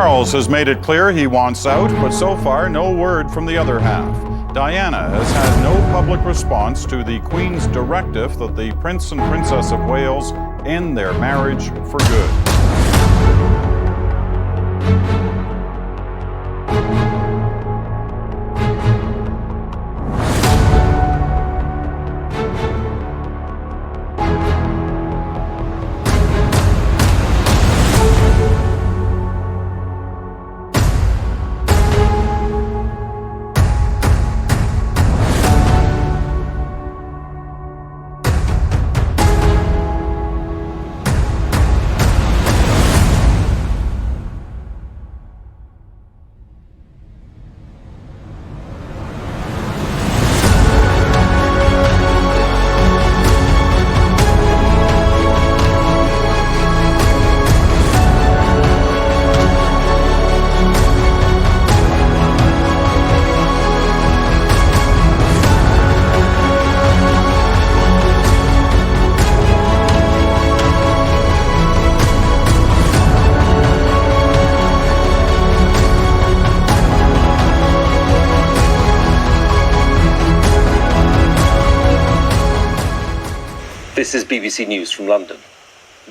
Charles has made it clear he wants out, but so far no word from the other half. Diana has had no public response to the Queen's directive that the Prince and Princess of Wales end their marriage for good. This is BBC News from London.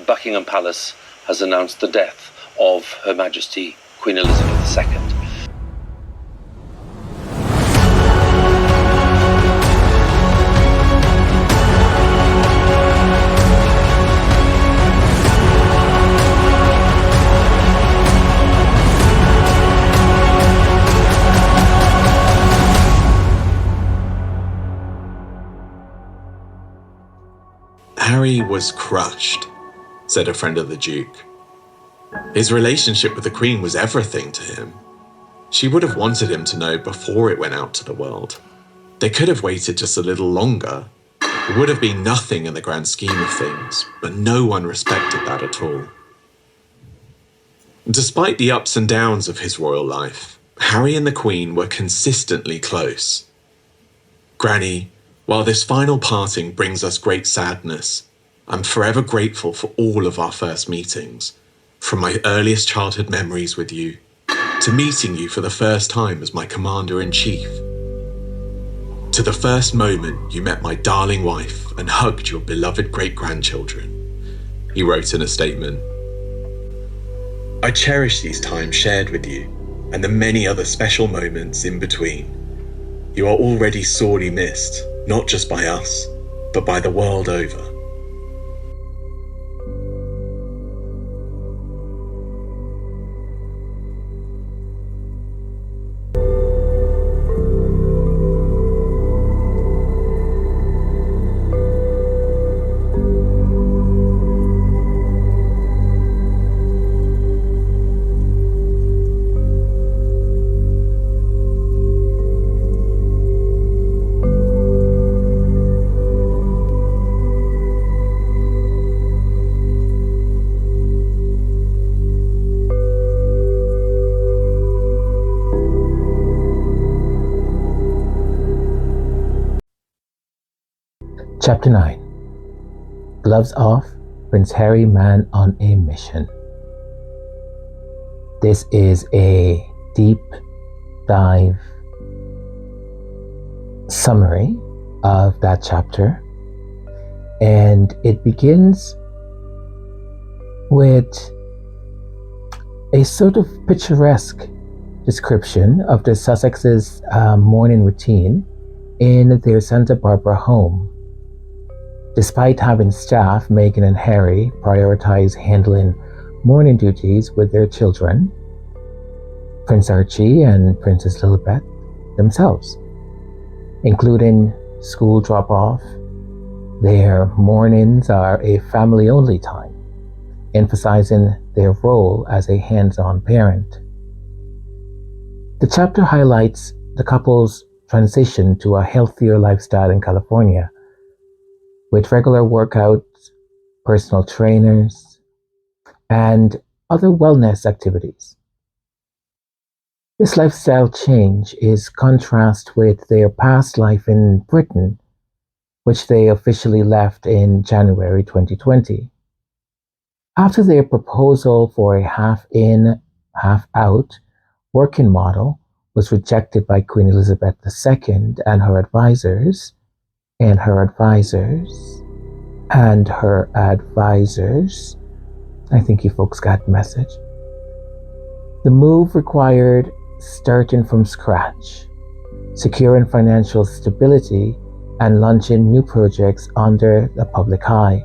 Buckingham Palace has announced the death of Her Majesty Queen Elizabeth II. Harry was crushed, said a friend of the Duke. His relationship with the Queen was everything to him. She would have wanted him to know before it went out to the world. They could have waited just a little longer. It would have been nothing in the grand scheme of things, but no one respected that at all. Despite the ups and downs of his royal life, Harry and the Queen were consistently close. Granny, while this final parting brings us great sadness, I'm forever grateful for all of our first meetings, from my earliest childhood memories with you, to meeting you for the first time as my Commander-in-Chief, to the first moment you met my darling wife and hugged your beloved great-grandchildren, he wrote in a statement. I cherish these times shared with you, and the many other special moments in between. You are already sorely missed, not just by us, but by the world over. Chapter 9. Gloves off, Prince Harry man on a mission. This is a deep dive summary of that chapter, and it begins with a sort of picturesque description of the Sussex's morning routine in their Santa Barbara home. Despite having staff, Meghan and Harry prioritize handling morning duties with their children, Prince Archie and Princess Lilibet themselves, including school drop-off. Their mornings are a family-only time, emphasizing their role as a hands-on parent. The chapter highlights the couple's transition to a healthier lifestyle in California, with regular workouts, personal trainers, and other wellness activities. This lifestyle change is contrast with their past life in Britain, which they officially left in January 2020. After their proposal for a half-in, half-out working model was rejected by Queen Elizabeth II and her advisors, and her advisors, and her advisors. I think you folks got the message. The move required starting from scratch, securing financial stability, and launching new projects under the public eye.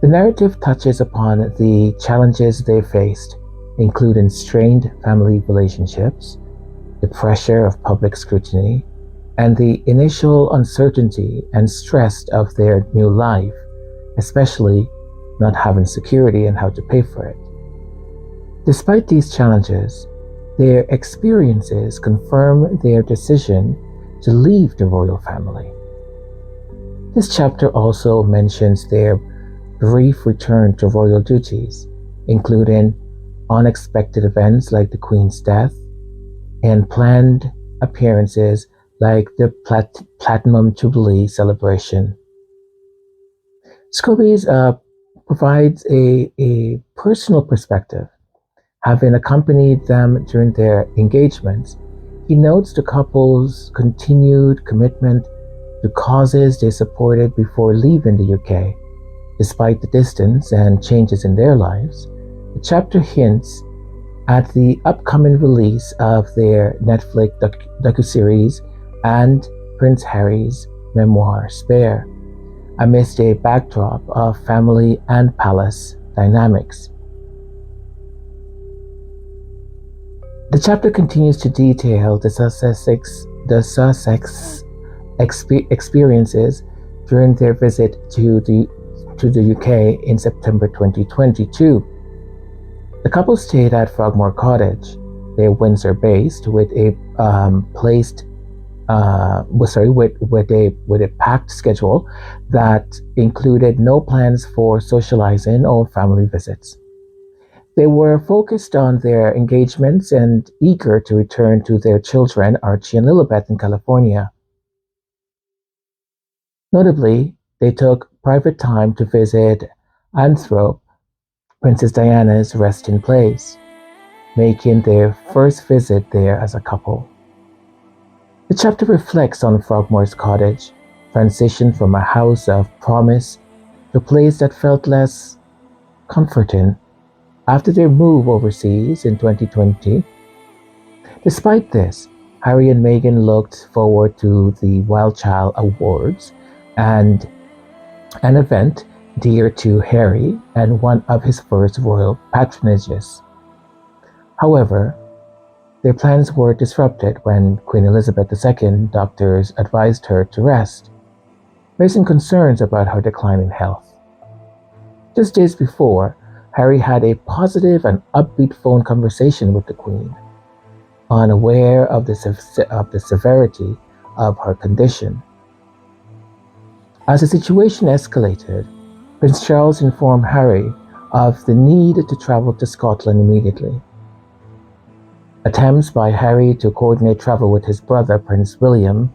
The narrative touches upon the challenges they faced, including strained family relationships, the pressure of public scrutiny, and the initial uncertainty and stress of their new life, especially not having security and how to pay for it. Despite these challenges, their experiences confirm their decision to leave the royal family. This chapter also mentions their brief return to royal duties, including unexpected events like the Queen's death and planned appearances like the Platinum Jubilee celebration. Scobie's provides a personal perspective. Having accompanied them during their engagements, he notes the couple's continued commitment to causes they supported before leaving the UK. Despite the distance and changes in their lives, the chapter hints at the upcoming release of their Netflix docuseries and Prince Harry's memoir, Spare, amidst a backdrop of family and palace dynamics. The chapter continues to detail the Sussex experiences during their visit to the UK in September 2022. The couple stayed at Frogmore Cottage, their Windsor-based, with a packed schedule that included no plans for socializing or family visits. They were focused on their engagements and eager to return to their children, Archie and Lilibet, in California. Notably, they took private time to visit Anthrop, Princess Diana's resting place, making their first visit there as a couple. The chapter reflects on Frogmore's cottage, transition from a house of promise to a place that felt less comforting after their move overseas in 2020. Despite this, Harry and Meghan looked forward to the Wild Child Awards, and an event dear to Harry and one of his first royal patronages. However, their plans were disrupted when Queen Elizabeth II doctors advised her to rest, raising concerns about her declining health. Just days before, Harry had a positive and upbeat phone conversation with the Queen, unaware of the severity of her condition. As the situation escalated, Prince Charles informed Harry of the need to travel to Scotland immediately. Attempts by Harry to coordinate travel with his brother, Prince William,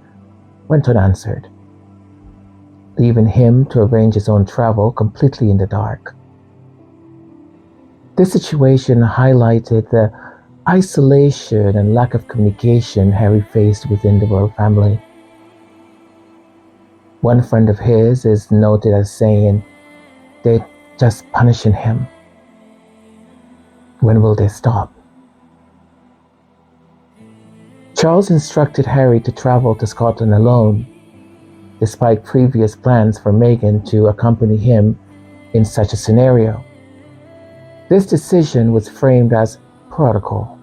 went unanswered, leaving him to arrange his own travel completely in the dark. This situation highlighted the isolation and lack of communication Harry faced within the royal family. One friend of his is noted as saying, "They're just punishing him. When will they stop?" Charles instructed Harry to travel to Scotland alone, despite previous plans for Meghan to accompany him in such a scenario. This decision was framed as protocol,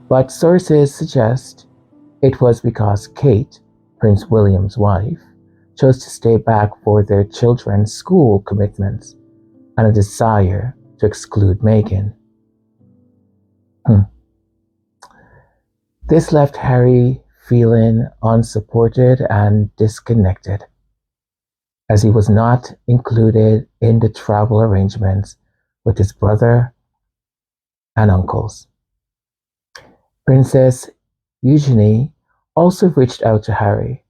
but sources suggest it was because Kate, Prince William's wife, chose to stay back for their children's school commitments and a desire to exclude Meghan. This left Harry feeling unsupported and disconnected, as he was not included in the travel arrangements with his brother and uncles. Princess Eugenie also reached out to Harry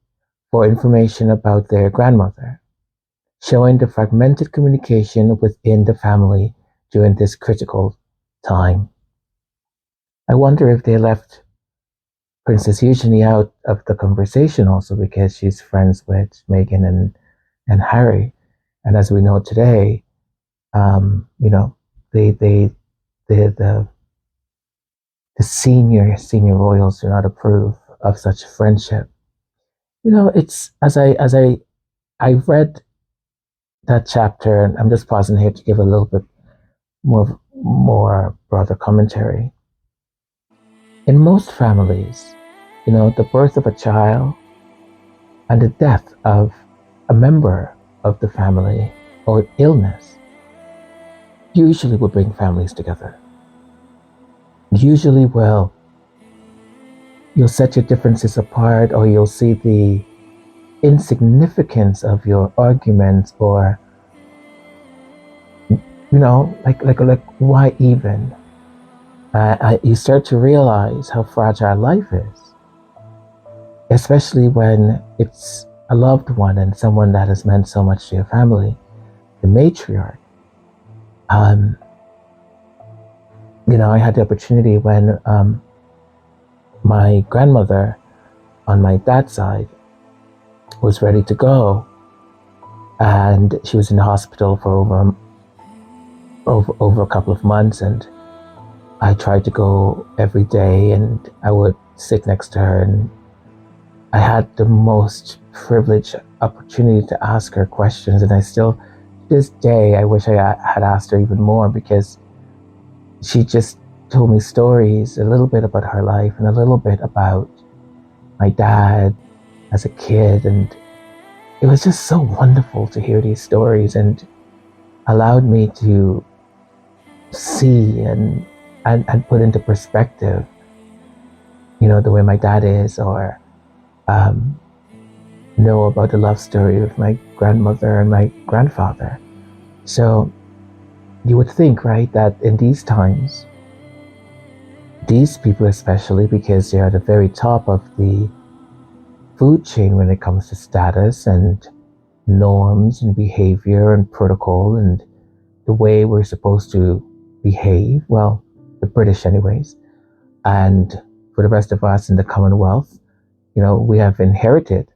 for information about their grandmother, showing the fragmented communication within the family during this critical time. I wonder if they left Princess Eugenie out of the conversation also because she's friends with Meghan and Harry. And as we know today, you know, the senior royals do not approve of such friendship. You know, it's as I read that chapter, and I'm just pausing here to give a little bit more broader commentary. In most families, you know, the birth of a child and the death of a member of the family or illness usually will bring families together. Usually you'll set your differences apart, or you'll see the insignificance of your arguments, or you know, like why even? You start to realize how fragile life is, especially when it's a loved one and someone that has meant so much to your family, the matriarch. You know, I had the opportunity when my grandmother on my dad's side was ready to go, and she was in the hospital for over a couple of months, and I tried to go every day, and I would sit next to her, and I had the most privileged opportunity to ask her questions, and I still, to this day, I wish I had asked her even more, because she just told me stories, a little bit about her life and a little bit about my dad as a kid, and it was just so wonderful to hear these stories, and allowed me to see and put into perspective, you know, the way my dad is, or know about the love story of my grandmother and my grandfather. So you would think, right, that in these times, these people especially, because they are at the very top of the food chain when it comes to status and norms and behavior and protocol and the way we're supposed to behave, well, the British anyways, and for the rest of us in the Commonwealth, you know, we have inherited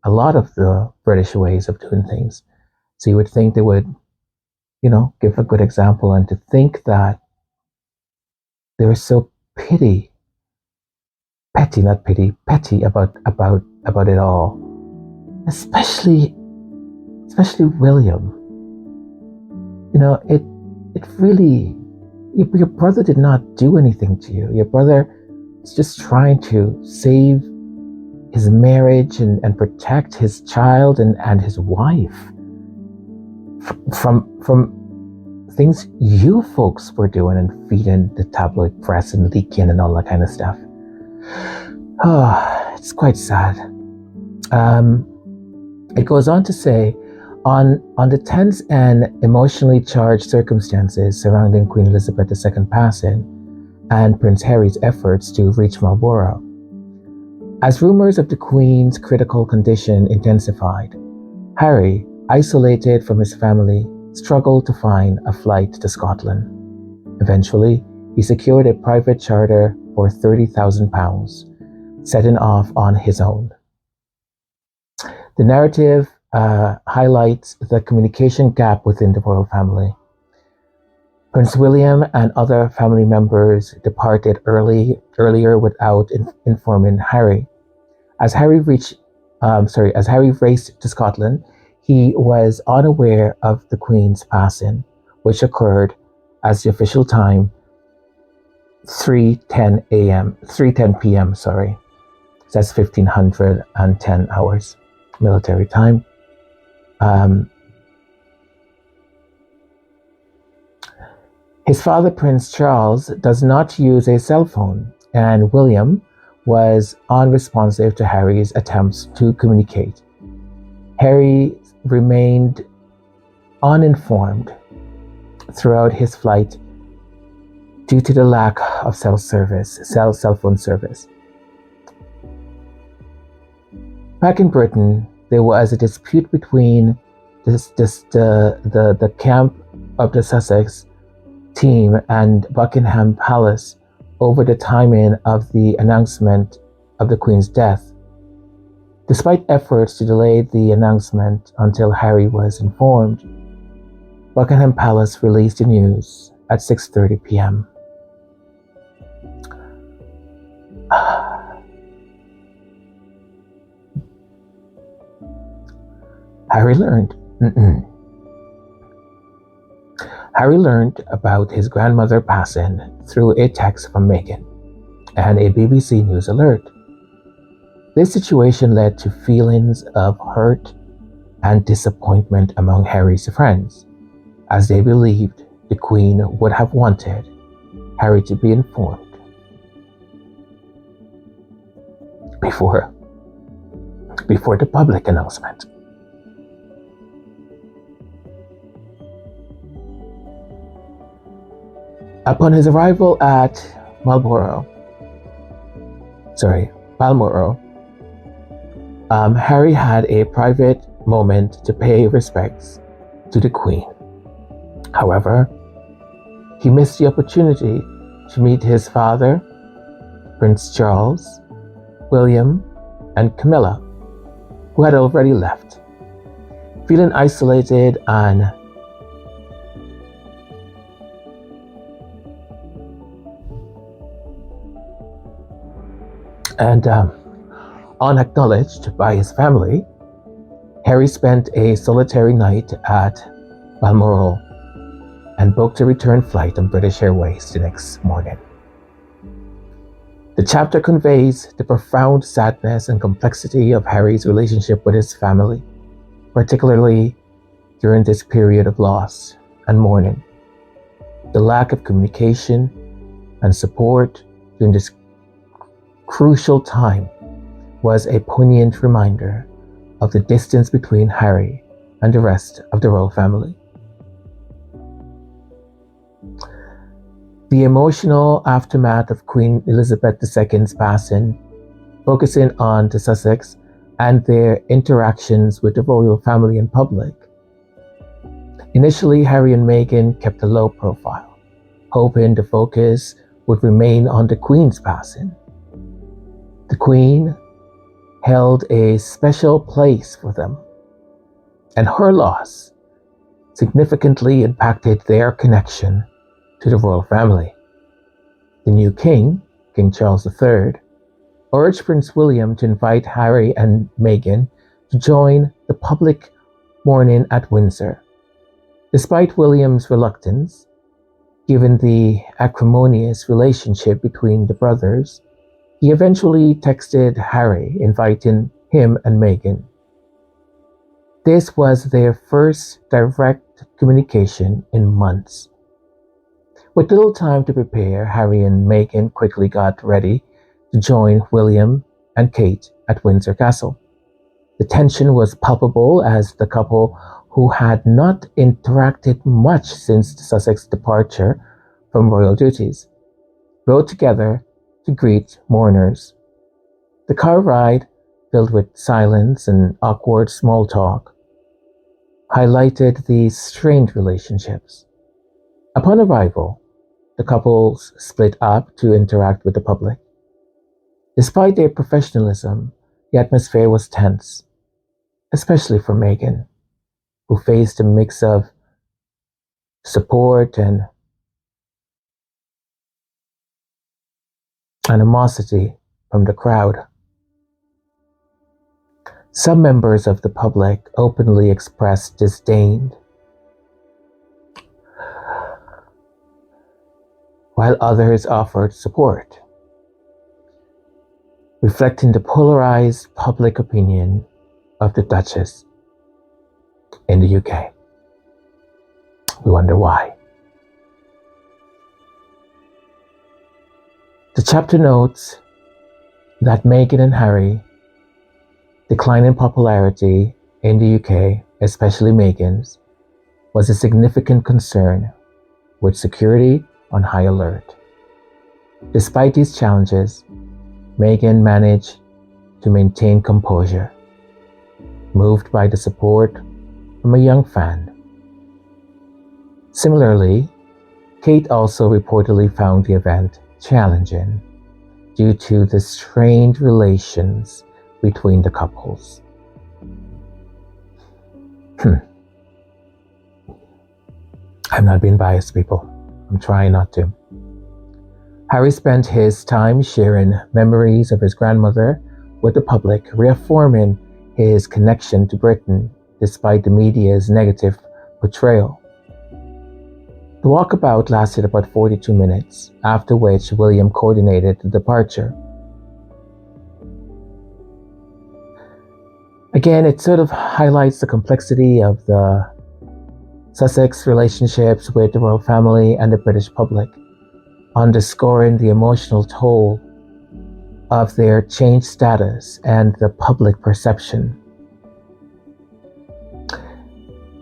a lot of the British ways of doing things. So you would think they would, you know, give a good example, and to think that they were so petty about it all, especially William. You know, it really, your brother did not do anything to you. Your brother is just trying to save his marriage and protect his child and his wife from things you folks were doing and feeding the tabloid press and leaking and all that kind of stuff. Oh, it's quite sad. It goes on to say, on the tense and emotionally charged circumstances surrounding Queen Elizabeth II passing and Prince Harry's efforts to reach Marlborough, as rumors of the Queen's critical condition intensified, Harry, isolated from his family, struggled to find a flight to Scotland. Eventually, he secured a private charter for £30,000, setting off on his own. The narrative highlights the communication gap within the royal family. Prince William and other family members departed earlier without informing Harry. As Harry raced to Scotland, he was unaware of the Queen's passing, which occurred as the official time 3:10 p.m. So that's 1510 hours military time. His father, Prince Charles, does not use a cell phone, and William was unresponsive to Harry's attempts to communicate. Harry remained uninformed throughout his flight due to the lack of cell phone service. Back in Britain, there was a dispute between the camp of the Sussex team and Buckingham Palace over the timing of the announcement of the Queen's death. Despite efforts to delay the announcement until Harry was informed, Buckingham Palace released the news at 6:30 p.m. Harry learned about his grandmother passing through a text from Meghan and a BBC News alert. This situation led to feelings of hurt and disappointment among Harry's friends, as they believed the Queen would have wanted Harry to be informed before the public announcement. Upon his arrival at Balmoral, Harry had a private moment to pay respects to the Queen. However, he missed the opportunity to meet his father, Prince Charles, William, and Camilla, who had already left. Feeling isolated and unacknowledged by his family, Harry spent a solitary night at Balmoral and booked a return flight on British Airways the next morning. The chapter conveys the profound sadness and complexity of Harry's relationship with his family, particularly during this period of loss and mourning. The lack of communication and support during this crucial time was a poignant reminder of the distance between Harry and the rest of the royal family. The emotional aftermath of Queen Elizabeth II's passing, focusing on the Sussex and their interactions with the royal family in public. Initially, Harry and Meghan kept a low profile, hoping the focus would remain on the Queen's passing. The Queen held a special place for them, and her loss significantly impacted their connection to the royal family. The new king, King Charles III, urged Prince William to invite Harry and Meghan to join the public mourning at Windsor. Despite William's reluctance, given the acrimonious relationship between the brothers, he eventually texted Harry inviting him and Meghan. This was their first direct communication in months. With little time to prepare, Harry and Meghan quickly got ready to join William and Kate at Windsor Castle. The tension was palpable as the couple, who had not interacted much since Sussex's departure from royal duties, rode together to greet mourners. The car ride, filled with silence and awkward small talk, highlighted these strained relationships. Upon arrival, the couples split up to interact with the public. Despite their professionalism, the atmosphere was tense, especially for Meghan, who faced a mix of support and animosity from the crowd. Some members of the public openly expressed disdain, while others offered support, reflecting the polarized public opinion of the Duchess in the UK. We wonder why. The chapter notes that Meghan and Harry decline in popularity in the UK, especially Meghan's, was a significant concern, with security on high alert. Despite these challenges, Meghan managed to maintain composure, moved by the support from a young fan. Similarly, Kate also reportedly found the event challenging due to the strained relations between the couples. I'm not being biased, people. I'm trying not to. Harry spent his time sharing memories of his grandmother with the public, reaffirming his connection to Britain despite the media's negative portrayal. The walkabout lasted about 42 minutes, after which William coordinated the departure. Again, it sort of highlights the complexity of the Sussex relationships with the royal family and the British public, underscoring the emotional toll of their changed status and the public perception.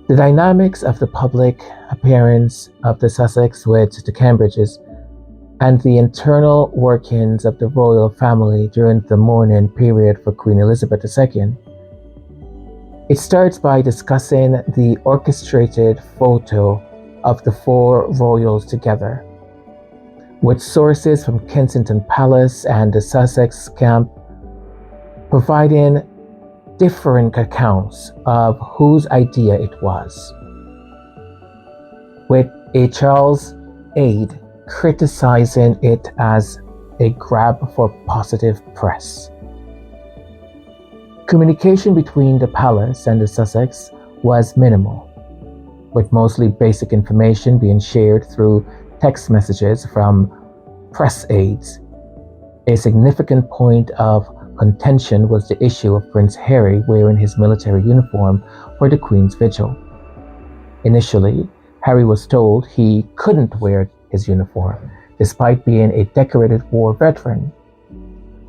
The dynamics of the public appearance of the Sussex with the Cambridges and the internal workings of the royal family during the mourning period for Queen Elizabeth II. It starts by discussing the orchestrated photo of the four royals together, with sources from Kensington Palace and the Sussex camp providing different accounts of whose idea it was, with a Charles aide criticizing it as a grab for positive press. Communication between the palace and the Sussex was minimal, with mostly basic information being shared through text messages from press aides. A significant point of contention was the issue of Prince Harry wearing his military uniform for the Queen's vigil. Initially, Harry was told he couldn't wear his uniform, despite being a decorated war veteran.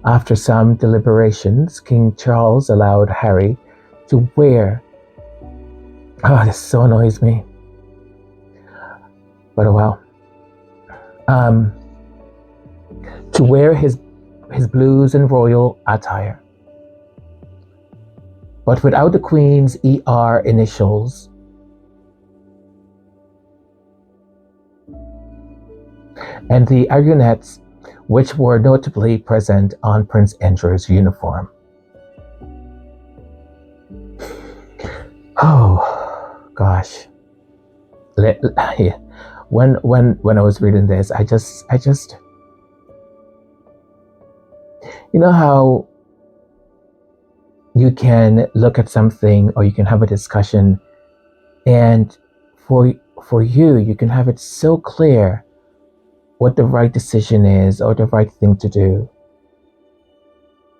After some deliberations, King Charles allowed Harry to wear... Oh, this so annoys me. But oh well. To wear his blues and royal attire, but without the Queen's ER initials, and the aiguillettes, which were notably present on Prince Andrew's uniform. Oh gosh. When I was reading this, I just you know how you can look at something or you can have a discussion, and for you can have it so clear what the right decision is or the right thing to do.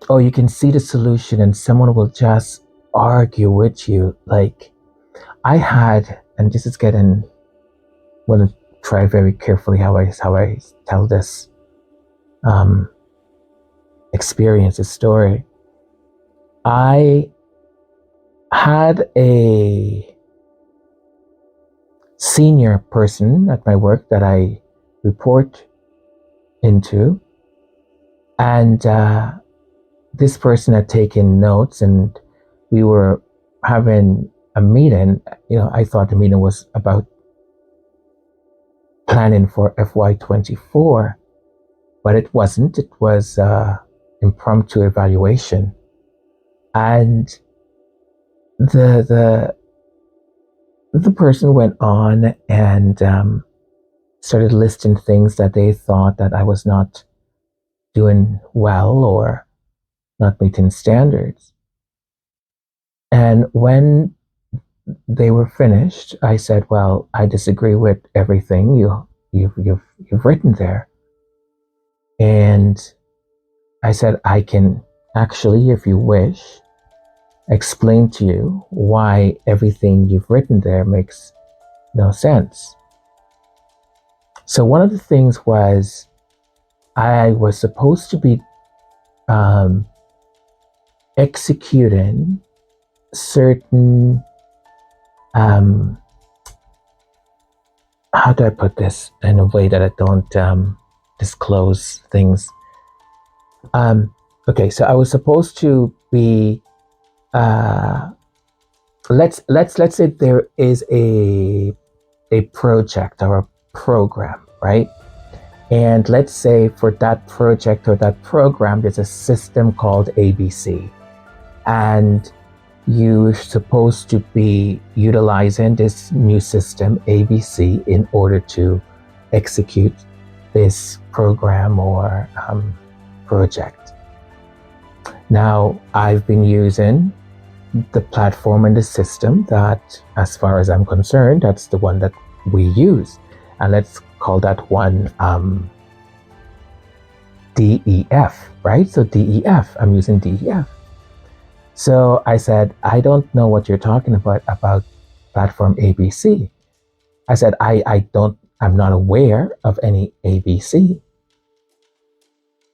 Or you can see the solution and someone will just argue with you. Like I had, and this is getting, I'm going to try very carefully how I tell this experience, this story. I had a senior person at my work that I report into, and this person had taken notes, and we were having a meeting. I thought the meeting was about planning for FY24, but it wasn't. It was impromptu evaluation, and the person went on and started listing things that they thought that I was not doing well or not meeting standards. And when they were finished, I said, "Well, I disagree with everything you've written there." And I said, "I can actually, if you wish, explain to you why everything you've written there makes no sense." So one of the things was I was supposed to be executing certain, how do I put this in a way that I don't disclose things? Okay, so I was supposed to be, let's say there is a project or program, right? And let's say for that project or that program, there's a system called ABC. And you're supposed to be utilizing this new system, ABC, in order to execute this program or project. Now, I've been using the platform and the system that, as far as I'm concerned, that's the one that we use. And let's call that one DEF, right? So DEF, I'm using DEF. So I said, I don't know what you're talking about platform ABC. I said, I'm not aware of any ABC.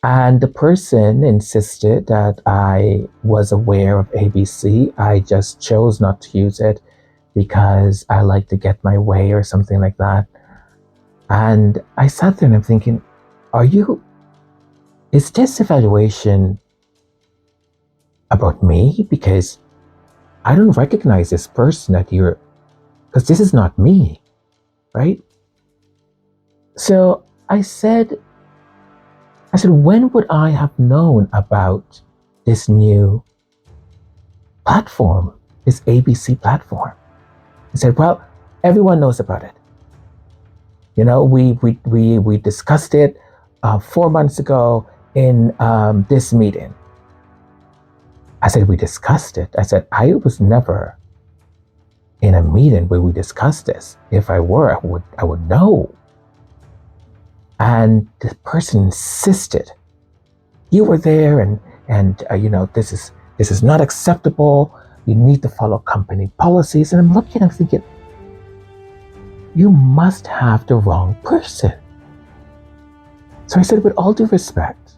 And the person insisted that I was aware of ABC. I just chose not to use it because I like to get my way or something like that. And I sat there and I'm thinking, is this evaluation about me? Because I don't recognize this person because this is not me, right? So I said, when would I have known about this new platform, this ABC platform? I said, well, everyone knows about it. You know, we discussed it 4 months ago in this meeting. I said, we discussed it. I said, I was never in a meeting where we discussed this. If I were, I would know. And the person insisted, you were there, and this is not acceptable. You need to follow company policies. And I'm looking, I'm thinking, you must have the wrong person. So I said, with all due respect,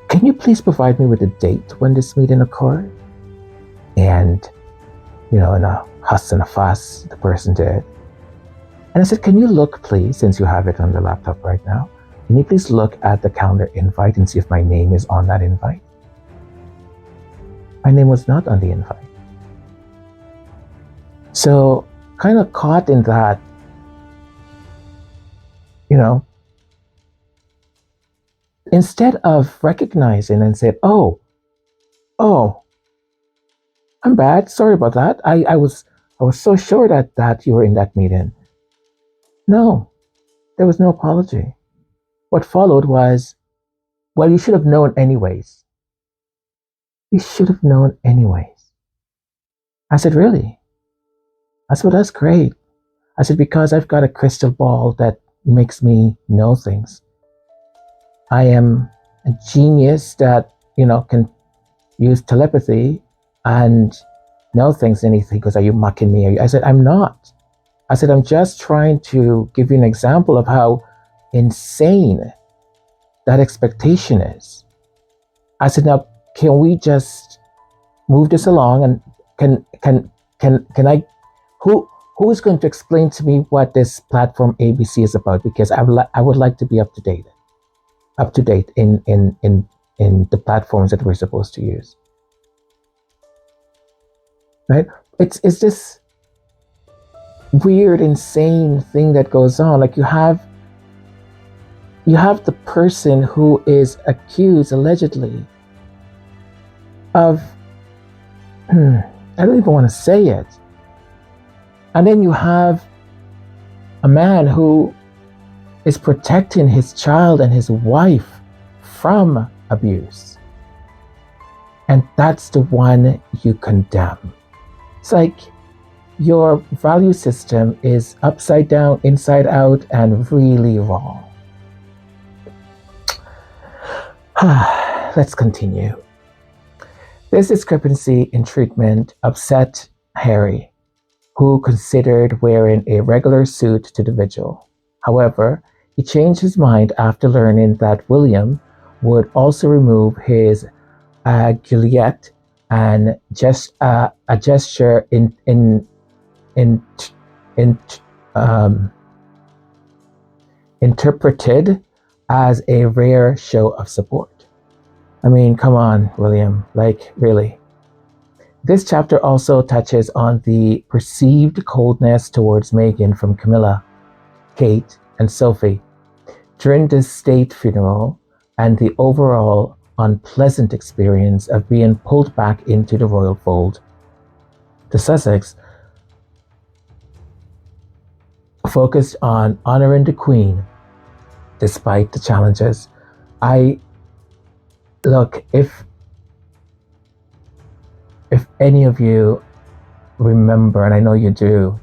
can you please provide me with a date when this meeting occurred? And, in a huss and a fuss, the person did. And I said, can you look, please, since you have it on the laptop right now, can you please look at the calendar invite and see if my name is on that invite? My name was not on the invite. So, kind of caught in that, instead of recognizing and say, oh, I'm bad, sorry about that. I was so sure that you were in that meeting. No, there was no apology. What followed was, well, you should have known anyways. You should have known anyways. I said, really? I said, well, that's great. I said, because I've got a crystal ball that makes me know things. I am a genius that, can use telepathy and know things. And he goes, are you mocking me? I said, I'm not. I said, I'm just trying to give you an example of how insane that expectation is. I said, now, can we just move this along? And can I, who is going to explain to me what this platform ABC is about? Because I would like to be up to date in the platforms that we're supposed to use. Right? It's this weird, insane thing that goes on. Like you have the person who is accused allegedly of I don't even want to say it. And then you have a man who is protecting his child and his wife from abuse. And that's the one you condemn. It's like your value system is upside down, inside out, and really wrong. Let's continue. This discrepancy in treatment upset Harry, who considered wearing a regular suit to the vigil. However, he changed his mind after learning that William would also remove his aiguillette and a gesture interpreted as a rare show of support. I mean, come on, William, like really. This chapter also touches on the perceived coldness towards Megan from Camilla, Kate, and Sophie during the state funeral and the overall unpleasant experience of being pulled back into the royal fold. The Sussex focused on honoring the Queen despite the challenges. If any of you remember, and I know you do,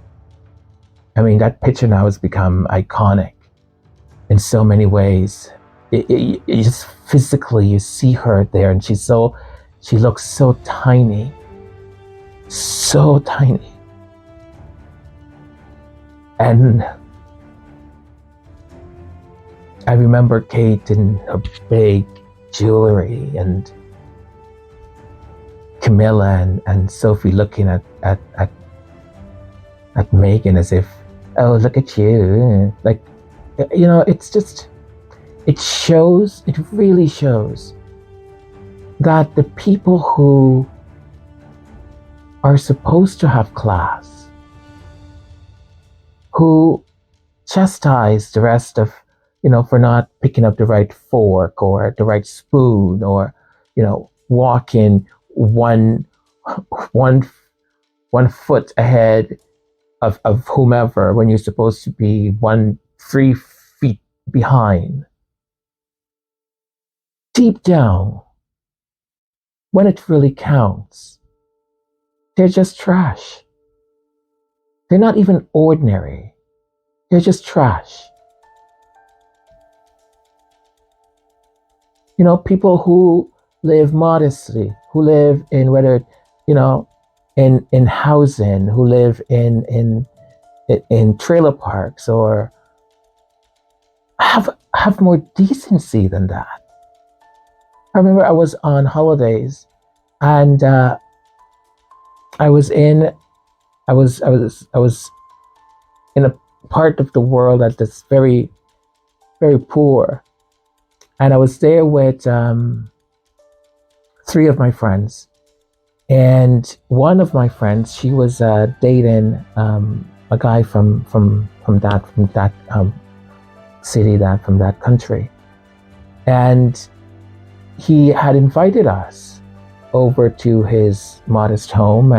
I mean, that picture now has become iconic in so many ways. It just physically, you see her there, and she looks so tiny, so tiny. And I remember Kate in her big jewelry, and Camilla and Sophie looking at Meghan as if, oh, look at you. Like, you know, it's just, it really shows that the people who are supposed to have class, who chastise the rest of, for not picking up the right fork or the right spoon, or, walking one foot ahead of whomever when you're supposed to be 3 feet behind. Deep down, when it really counts, they're just trash. They're not even ordinary. They're just trash. People who live modestly, who live in in housing, who live in trailer parks, or have more decency than that. I remember I was on holidays, and I was in a part of the world that's very, very poor, and I was there with 3 of my friends, and one of my friends, she was dating a guy from that city, from that country, and he had invited us over to his modest home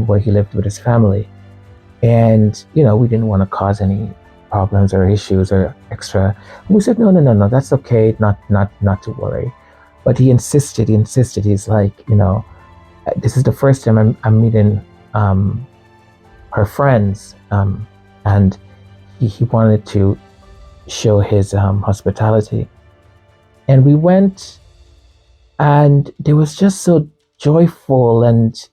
where he lived with his family. And, we didn't want to cause any problems or issues or extra. We said, no, that's okay, not to worry. But he insisted, he's like, this is the first time I'm meeting her friends. And he wanted to show his hospitality. And we went, and it was just so joyful, and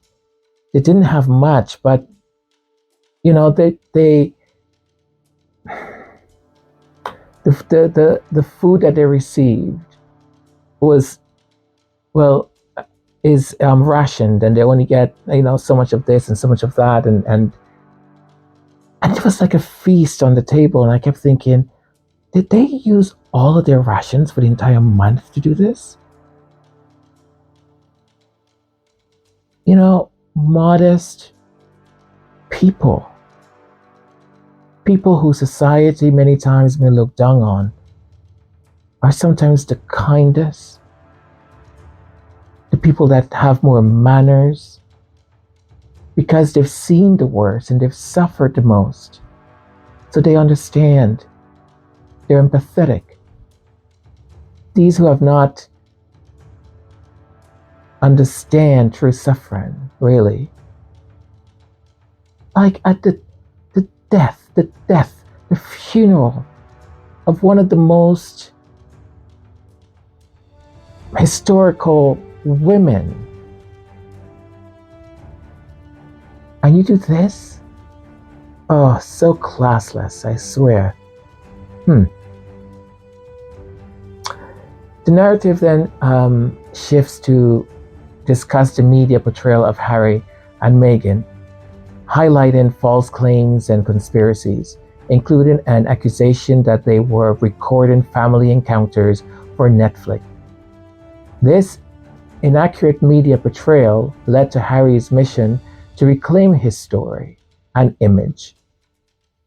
they didn't have much, but the food that they received was, is rationed, and they only get so much of this and so much of that, and it was like a feast on the table. And I kept thinking, did they use all of their rations for the entire month to do this? Modest people who society many times may look down on, are sometimes the kindest, the people that have more manners, because they've seen the worst and they've suffered the most. So they understand. They're empathetic. These who have not understand true suffering, really. Like at the funeral of one of the most historical women. And you do this? Oh, so classless, I swear. The narrative then shifts to discuss the media portrayal of Harry and Meghan, highlighting false claims and conspiracies, including an accusation that they were recording family encounters for Netflix. This inaccurate media portrayal led to Harry's mission to reclaim his story and image.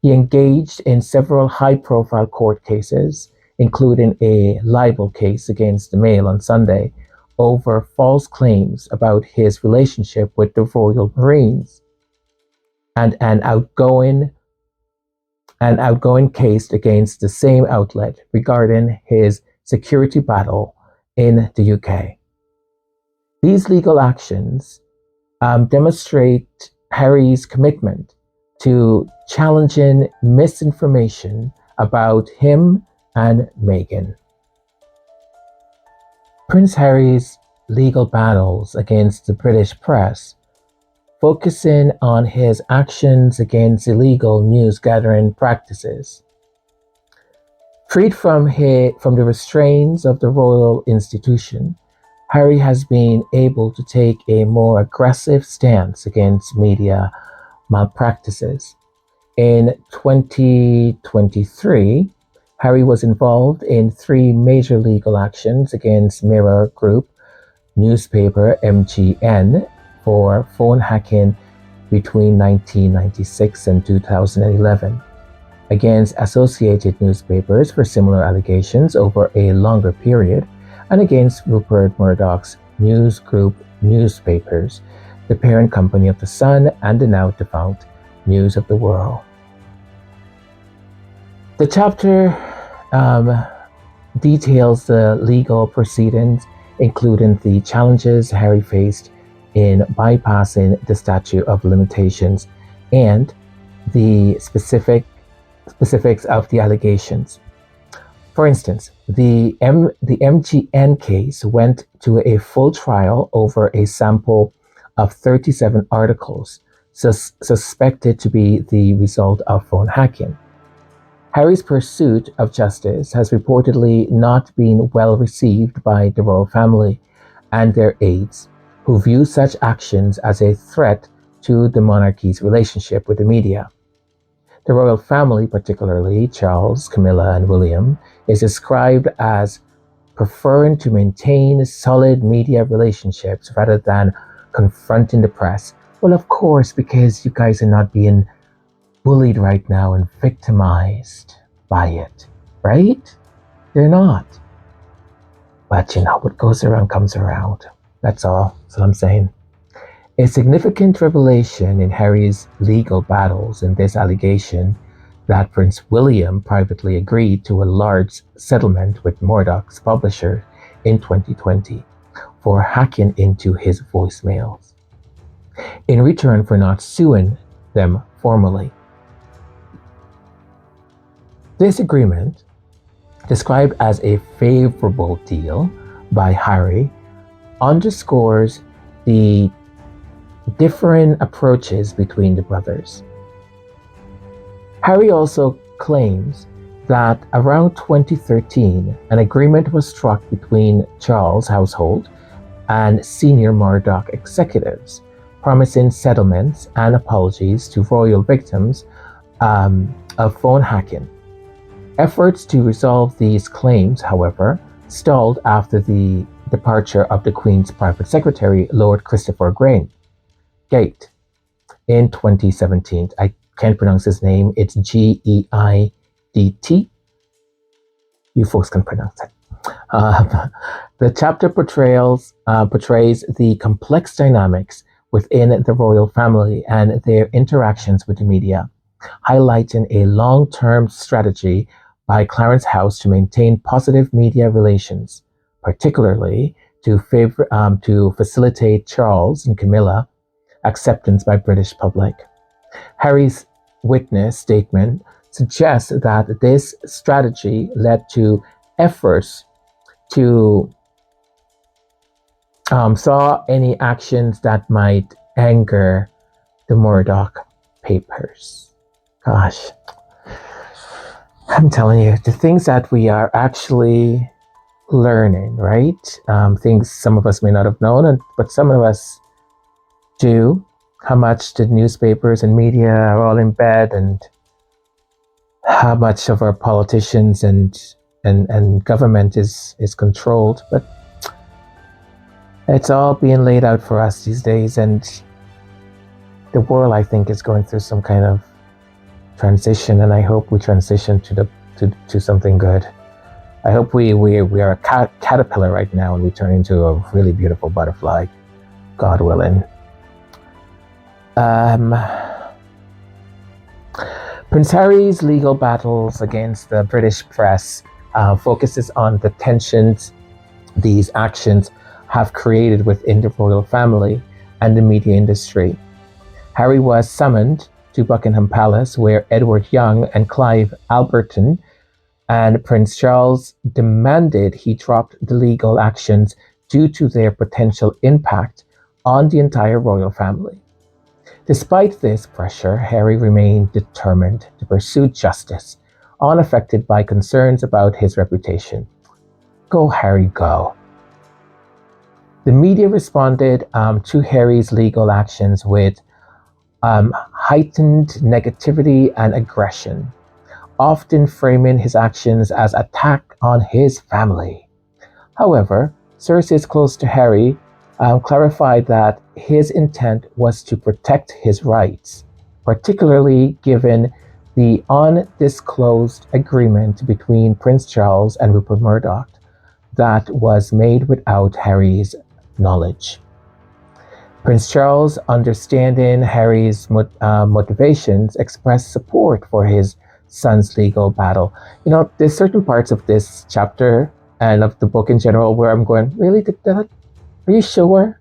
He engaged in several high-profile court cases, including a libel case against the Mail on Sunday over false claims about his relationship with the Royal Marines, and an outgoing case against the same outlet regarding his security battle in the UK. These legal actions demonstrate Harry's commitment to challenging misinformation about him and Meghan. Prince Harry's legal battles against the British press, focusing on his actions against illegal news gathering practices. Freed from the restraints of the royal institution, Harry has been able to take a more aggressive stance against media malpractices. In 2023, Harry was involved in 3 major legal actions against Mirror Group newspaper MGN for phone hacking between 1996 and 2011, against Associated Newspapers for similar allegations over a longer period, and against Rupert Murdoch's News Group newspapers, the parent company of The Sun and the now defunct News of the World. The chapter details the legal proceedings, including the challenges Harry faced in bypassing the statute of limitations and the specifics of the allegations. For instance, the MGN case went to a full trial over a sample of 37 articles suspected to be the result of phone hacking. Harry's pursuit of justice has reportedly not been well received by the royal family and their aides, who view such actions as a threat to the monarchy's relationship with the media. The royal family, particularly Charles, Camilla, and William, is described as preferring to maintain solid media relationships rather than confronting the press. Well, of course, because you guys are not being bullied right now and victimized by it, right? They're not. But what goes around comes around. That's all. That's what I'm saying. A significant revelation in Harry's legal battles in this allegation that Prince William privately agreed to a large settlement with Murdoch's publisher in 2020 for hacking into his voicemails, in return for not suing them formally. This agreement, described as a favorable deal by Harry, underscores the differing approaches between the brothers. Harry also claims that around 2013, an agreement was struck between Charles' household and senior Murdoch executives, promising settlements and apologies to royal victims of phone hacking. Efforts to resolve these claims, however, stalled after the departure of the Queen's private secretary, Lord Christopher Gate, in 2017. I can't pronounce his name. It's Geidt. You folks can pronounce it. The chapter portrays the complex dynamics within the royal family and their interactions with the media, highlighting a long-term strategy by Clarence House to maintain positive media relations, particularly to facilitate Charles and Camilla acceptance by British public. Harry's witness statement suggests that this strategy led to efforts to saw any actions that might anger the Murdoch papers. Gosh, I'm telling you, the things that we are actually learning, right? Things some of us may not have known, but some of us do. How much the newspapers and media are all in bed, and how much of our politicians and government is controlled. But it's all being laid out for us these days, and the world, I think, is going through some kind of transition, and I hope we transition to something good. I hope we are a caterpillar right now and we turn into a really beautiful butterfly, God willing. Prince Harry's legal battles against the British press focuses on the tensions these actions have created within the royal family and the media industry. Harry was summoned to Buckingham Palace, where Edward Young and Clive Alberton and Prince Charles demanded he dropped the legal actions due to their potential impact on the entire royal family. Despite this pressure, Harry remained determined to pursue justice, unaffected by concerns about his reputation. Go, Harry, go. The media responded to Harry's legal actions with heightened negativity and aggression, often framing his actions as attack on his family. However, sources close to Harry clarified that his intent was to protect his rights, particularly given the undisclosed agreement between Prince Charles and Rupert Murdoch that was made without Harry's knowledge. Prince Charles, understanding Harry's motivations, expressed support for his son's legal battle. You know, there's certain parts of this chapter and of the book in general where I'm going, really, did that? Are you sure?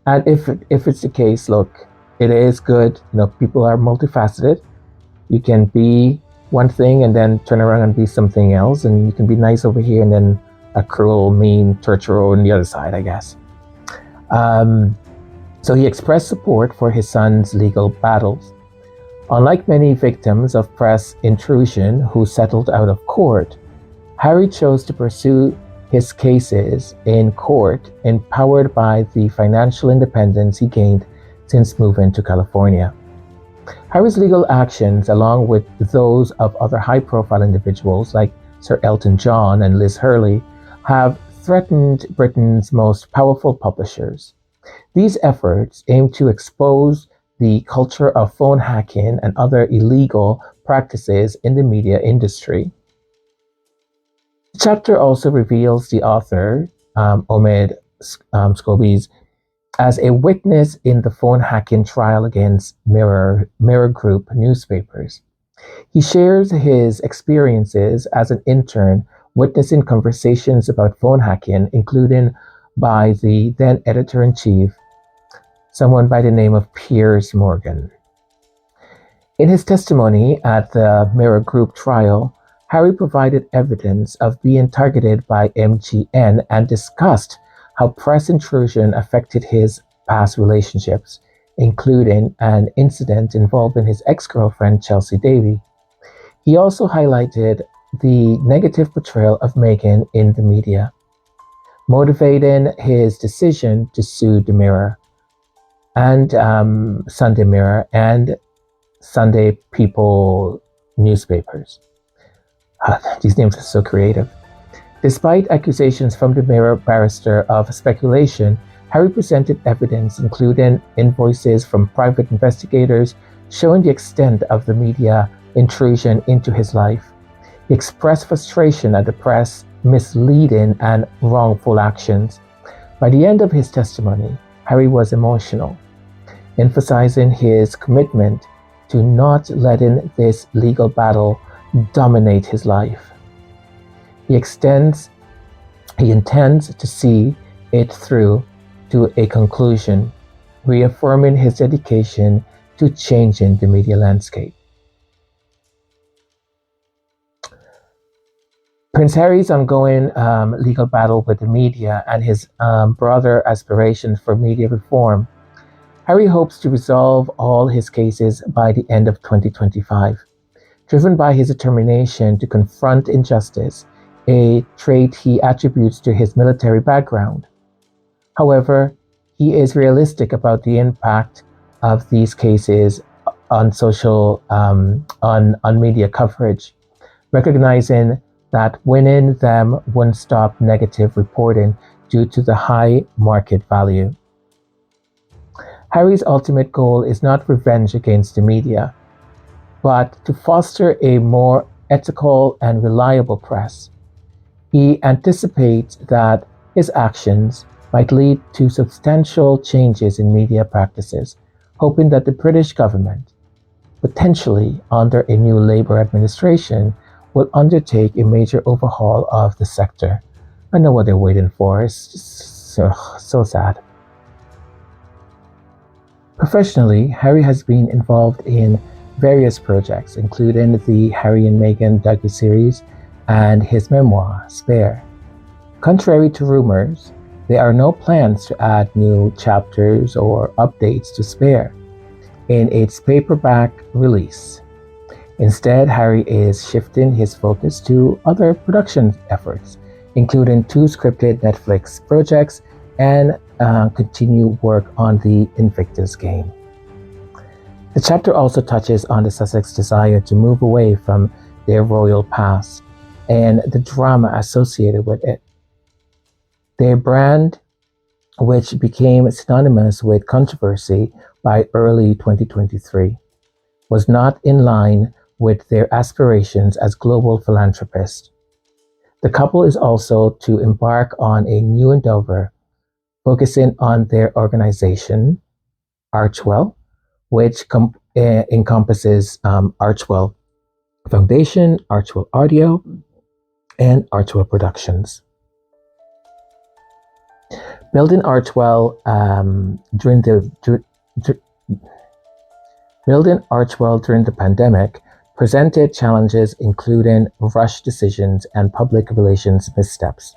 And if it's the case, look, it is good. You know, people are multifaceted. You can be one thing and then turn around and be something else, and you can be nice over here and then a cruel, mean torturer on the other side, I guess. So he expressed support for his son's legal battles. Unlike many victims of press intrusion who settled out of court, Harry chose to pursue his cases in court, empowered by the financial independence he gained since moving to California. Harry's legal actions, along with those of other high-profile individuals like Sir Elton John and Liz Hurley, have threatened Britain's most powerful publishers. These efforts aim to expose the culture of phone hacking and other illegal practices in the media industry. The chapter also reveals the author, Omid Scobie, as a witness in the phone hacking trial against Mirror Group newspapers. He shares his experiences as an intern witnessing conversations about phone hacking, including by the then editor-in-chief, someone by the name of Piers Morgan. In his testimony at the Mirror Group trial, Harry provided evidence of being targeted by MGN and discussed how press intrusion affected his past relationships, including an incident involving his ex-girlfriend Chelsea Davy. He also highlighted the negative portrayal of Meghan in the media, motivating his decision to sue the Mirror and Sunday Mirror and Sunday People newspapers. These names are so creative. Despite accusations from the Mirror barrister of speculation, Harry presented evidence, including invoices from private investigators, showing the extent of the media intrusion into his life. He expressed frustration at the press misleading and wrongful actions. By the end of his testimony, Harry was emotional, emphasizing his commitment to not letting this legal battle dominate his life. He intends to see it through to a conclusion, reaffirming his dedication to changing the media landscape. Prince Harry's ongoing legal battle with the media and his broader aspirations for media reform. Harry hopes to resolve all his cases by the end of 2025. Driven by his determination to confront injustice, a trait he attributes to his military background. However, he is realistic about the impact of these cases on on media coverage, recognizing that winning them won't stop negative reporting due to the high market value. Harry's ultimate goal is not revenge against the media, but to foster a more ethical and reliable press. He anticipates that his actions might lead to substantial changes in media practices, hoping that the British government, potentially under a new Labour administration, will undertake a major overhaul of the sector. I know what they're waiting for. It's just so sad. Professionally, Harry has been involved in various projects, including the Harry and Meghan docu-series and his memoir, Spare. Contrary to rumors, there are no plans to add new chapters or updates to Spare in its paperback release. Instead, Harry is shifting his focus to other production efforts, including 2 scripted Netflix projects and continue work on the Invictus game. The chapter also touches on the Sussex desire to move away from their royal past and the drama associated with it. Their brand, which became synonymous with controversy by early 2023, was not in line with their aspirations as global philanthropists. The couple is also to embark on a new endeavor focusing on their organization, Archwell, which encompasses Archwell Foundation, Archwell Audio, and Archwell Productions. Building Archwell during the pandemic presented challenges including rushed decisions and public relations missteps.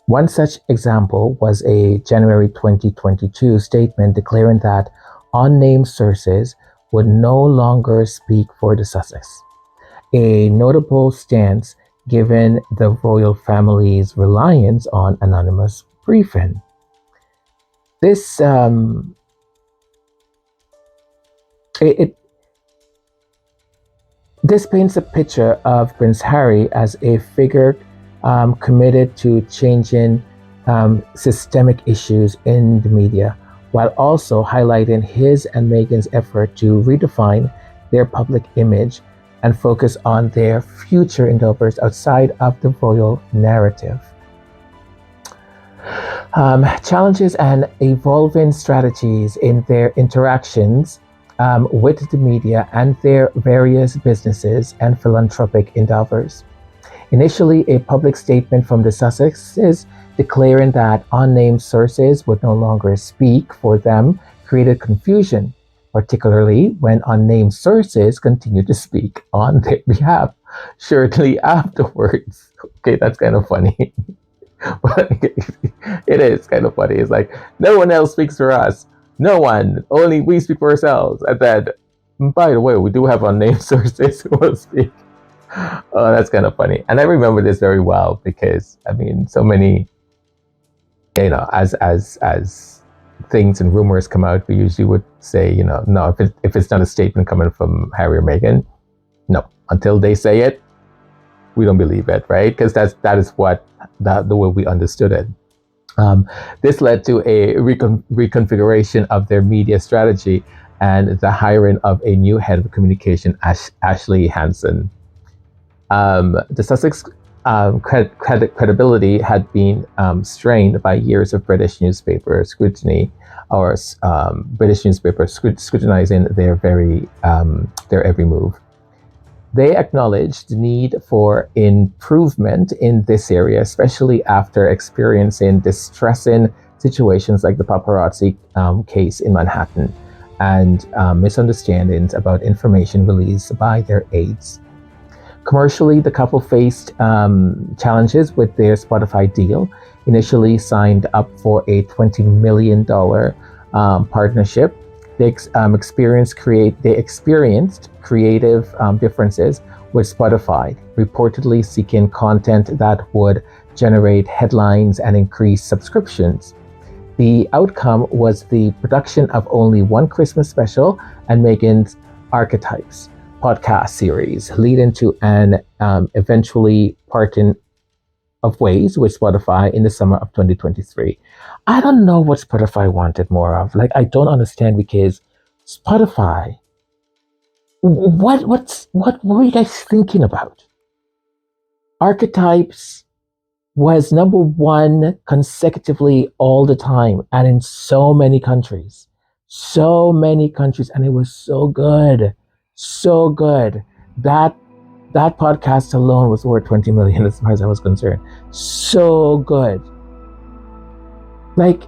One such example was a January 2022 statement declaring that unnamed sources would no longer speak for the Sussex, a notable stance given the royal family's reliance on anonymous briefing. This this paints a picture of Prince Harry as a figure committed to changing systemic issues in the media, while also highlighting his and Meghan's effort to redefine their public image and focus on their future endeavors outside of the royal narrative. Challenges and evolving strategies in their interactions with the media and their various businesses and philanthropic endeavors. Initially, a public statement from the Sussexes declaring that unnamed sources would no longer speak for them created confusion, particularly when unnamed sources continued to speak on their behalf shortly afterwards. Okay, that's kind of funny. But it is kind of funny. It's like, no one else speaks for us. No one. Only we speak for ourselves. And then, by the way, we do have unnamed sources who will speak. Oh, that's kind of funny. And I remember this very well because, I mean, so many, as things and rumors come out, we usually would say, no, if it's not a statement coming from Harry or Meghan, no. Until they say it, we don't believe it, right? Because that is what the way we understood it. This led to a reconfiguration of their media strategy and the hiring of a new head of communication, Ashley Hansen. The Sussex credibility had been strained by years of British newspaper scrutiny, or British newspapers scrutinizing their every move. They acknowledged the need for improvement in this area, especially after experiencing distressing situations like the paparazzi case in Manhattan and misunderstandings about information released by their aides. Commercially, the couple faced challenges with their Spotify deal, initially signed up for a $20 million partnership. They experienced creative differences with Spotify, reportedly seeking content that would generate headlines and increase subscriptions. The outcome was the production of only one Christmas special and Meghan's Archetypes podcast series, leading to an eventually parting of ways with Spotify in the summer of 2023. I don't know what Spotify wanted more of. Like, I don't understand, because Spotify What were you guys thinking about? Archetypes was number one consecutively all the time and in so many countries. So many countries, and it was so good. So good. That that podcast alone was worth 20 million as far as I was concerned. So good. Like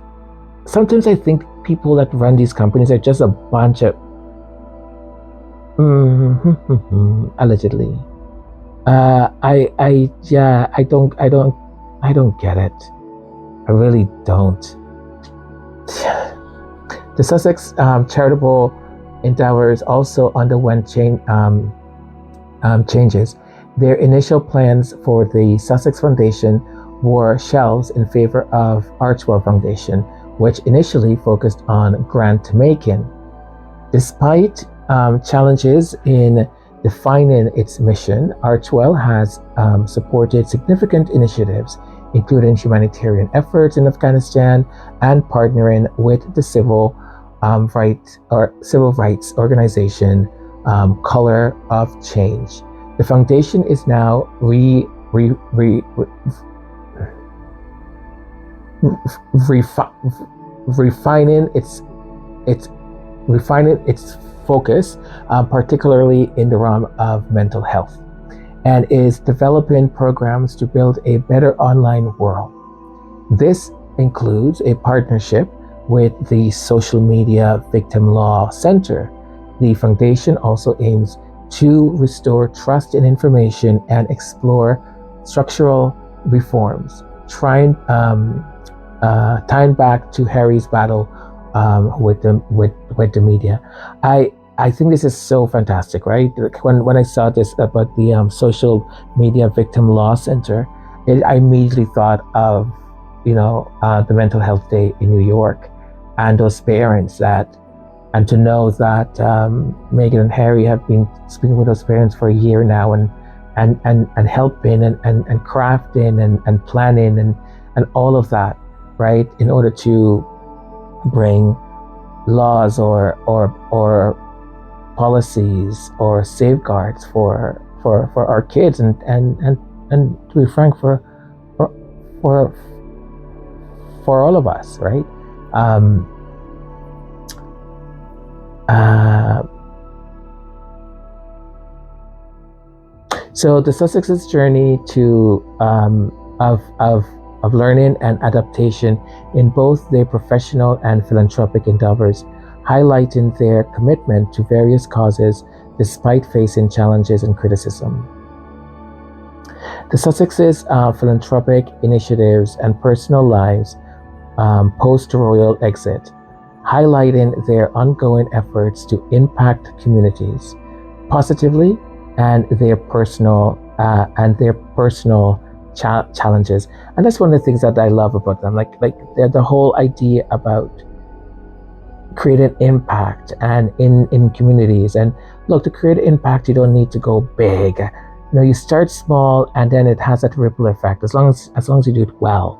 sometimes I think people that run these companies are just a bunch of allegedly. I don't get it. I really don't. The Sussex charitable endeavors also underwent changes. Their initial plans for the Sussex Foundation were shelves in favor of Archwell Foundation, which initially focused on grant making. Despite challenges in defining its mission, Archwell has supported significant initiatives, including humanitarian efforts in Afghanistan and partnering with the civil rights organization Color of Change. The foundation is now refining its focus, particularly in the realm of mental health, and is developing programs to build a better online world. This includes a partnership with the Social Media Victim Law Center. The foundation also aims to restore trust in information and explore structural reforms, tying back to Harry's battle with the media. I think this is so fantastic, right? When I saw this about the Social Media Victim Law Center, I immediately thought of the Mental Health Day in New York, and those parents and to know that Meghan and Harry have been speaking with those parents for a year now, and helping and crafting and planning and all of that, right, in order to bring laws or policies or safeguards for our kids and to be frank for all of us, right? So the Sussex's journey to of learning and adaptation in both their professional and philanthropic endeavors, highlighting their commitment to various causes despite facing challenges and criticism. The Sussex's philanthropic initiatives and personal lives post-royal exit, highlighting their ongoing efforts to impact communities positively and their personal challenges. And that's one of the things that I love about them, like the whole idea about creating impact and in communities. And look, to create impact, you don't need to go big. You start small, and then it has that ripple effect as long as you do it well,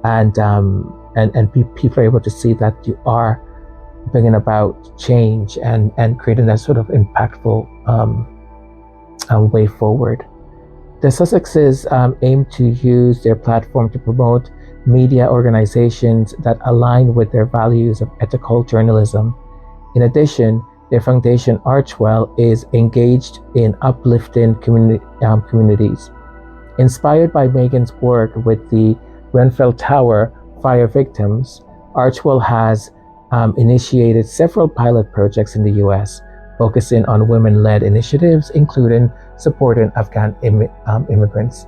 and people are able to see that you are bringing about change and creating that sort of impactful way forward. The Sussexes aim to use their platform to promote media organizations that align with their values of ethical journalism. In addition, their foundation, Archwell, is engaged in uplifting communities. Inspired by Meghan's work with the Grenfell Tower fire victims, Archwell has initiated several pilot projects in the US, focusing on women-led initiatives, including supporting Afghan immigrants.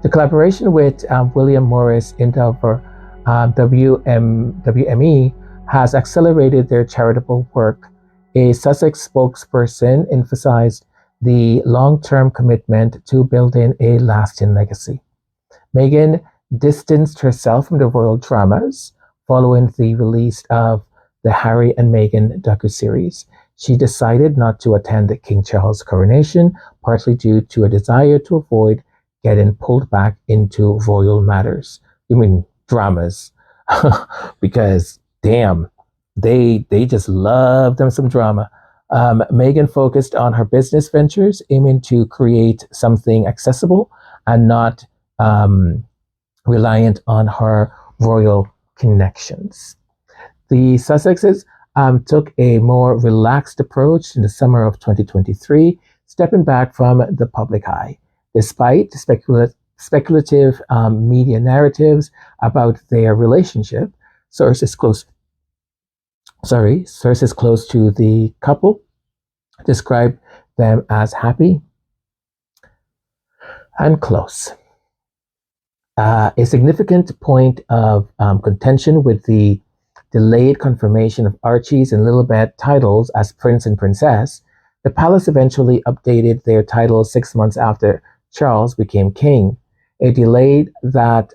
The collaboration with William Morris Endeavour WME has accelerated their charitable work. A Sussex spokesperson emphasized the long-term commitment to building a lasting legacy. Meghan distanced herself from the royal dramas following the release of the Harry and Meghan docuseries. She decided not to attend King Charles' coronation, partly due to a desire to avoid getting pulled back into royal matters. You mean dramas? Because damn, they just love them some drama. Meghan focused on her business ventures, aiming to create something accessible and not reliant on her royal connections. The Sussexes took a more relaxed approach in the summer of 2023, stepping back from the public eye. Despite speculative media narratives about their relationship, sources close to the couple describe them as happy and close. A significant point of contention with the delayed confirmation of Archie's and Lilibet titles as prince and princess, the palace eventually updated their titles 6 months after Charles became king, a delay that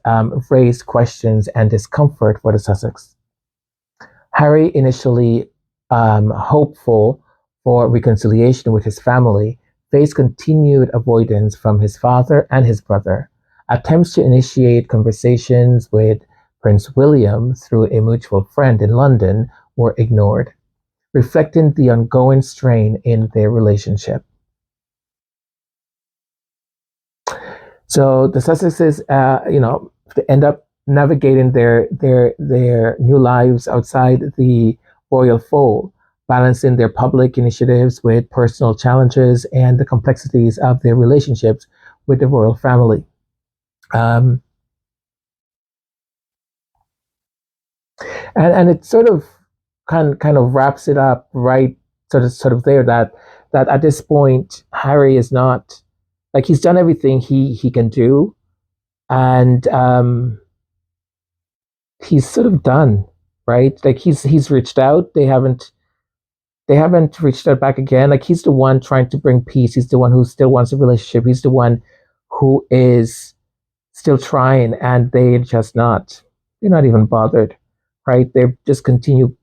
raised questions and discomfort for the Sussex. Harry, initially hopeful for reconciliation with his family, faced continued avoidance from his father and his brother. Attempts to initiate conversations with Prince William through a mutual friend in London were ignored, reflecting the ongoing strain in their relationship. So the Sussexes, end up navigating their new lives outside the royal fold, balancing their public initiatives with personal challenges and the complexities of their relationships with the royal family. And it sort of kind of wraps it up right sort of there that at this point Harry is not, like, he's done everything he can do, and he's sort of done, right? Like he's reached out. They haven't reached out back again. Like, he's the one trying to bring peace. He's the one who still wants a relationship. He's the one who is still trying, and they're not even bothered, right? They just continue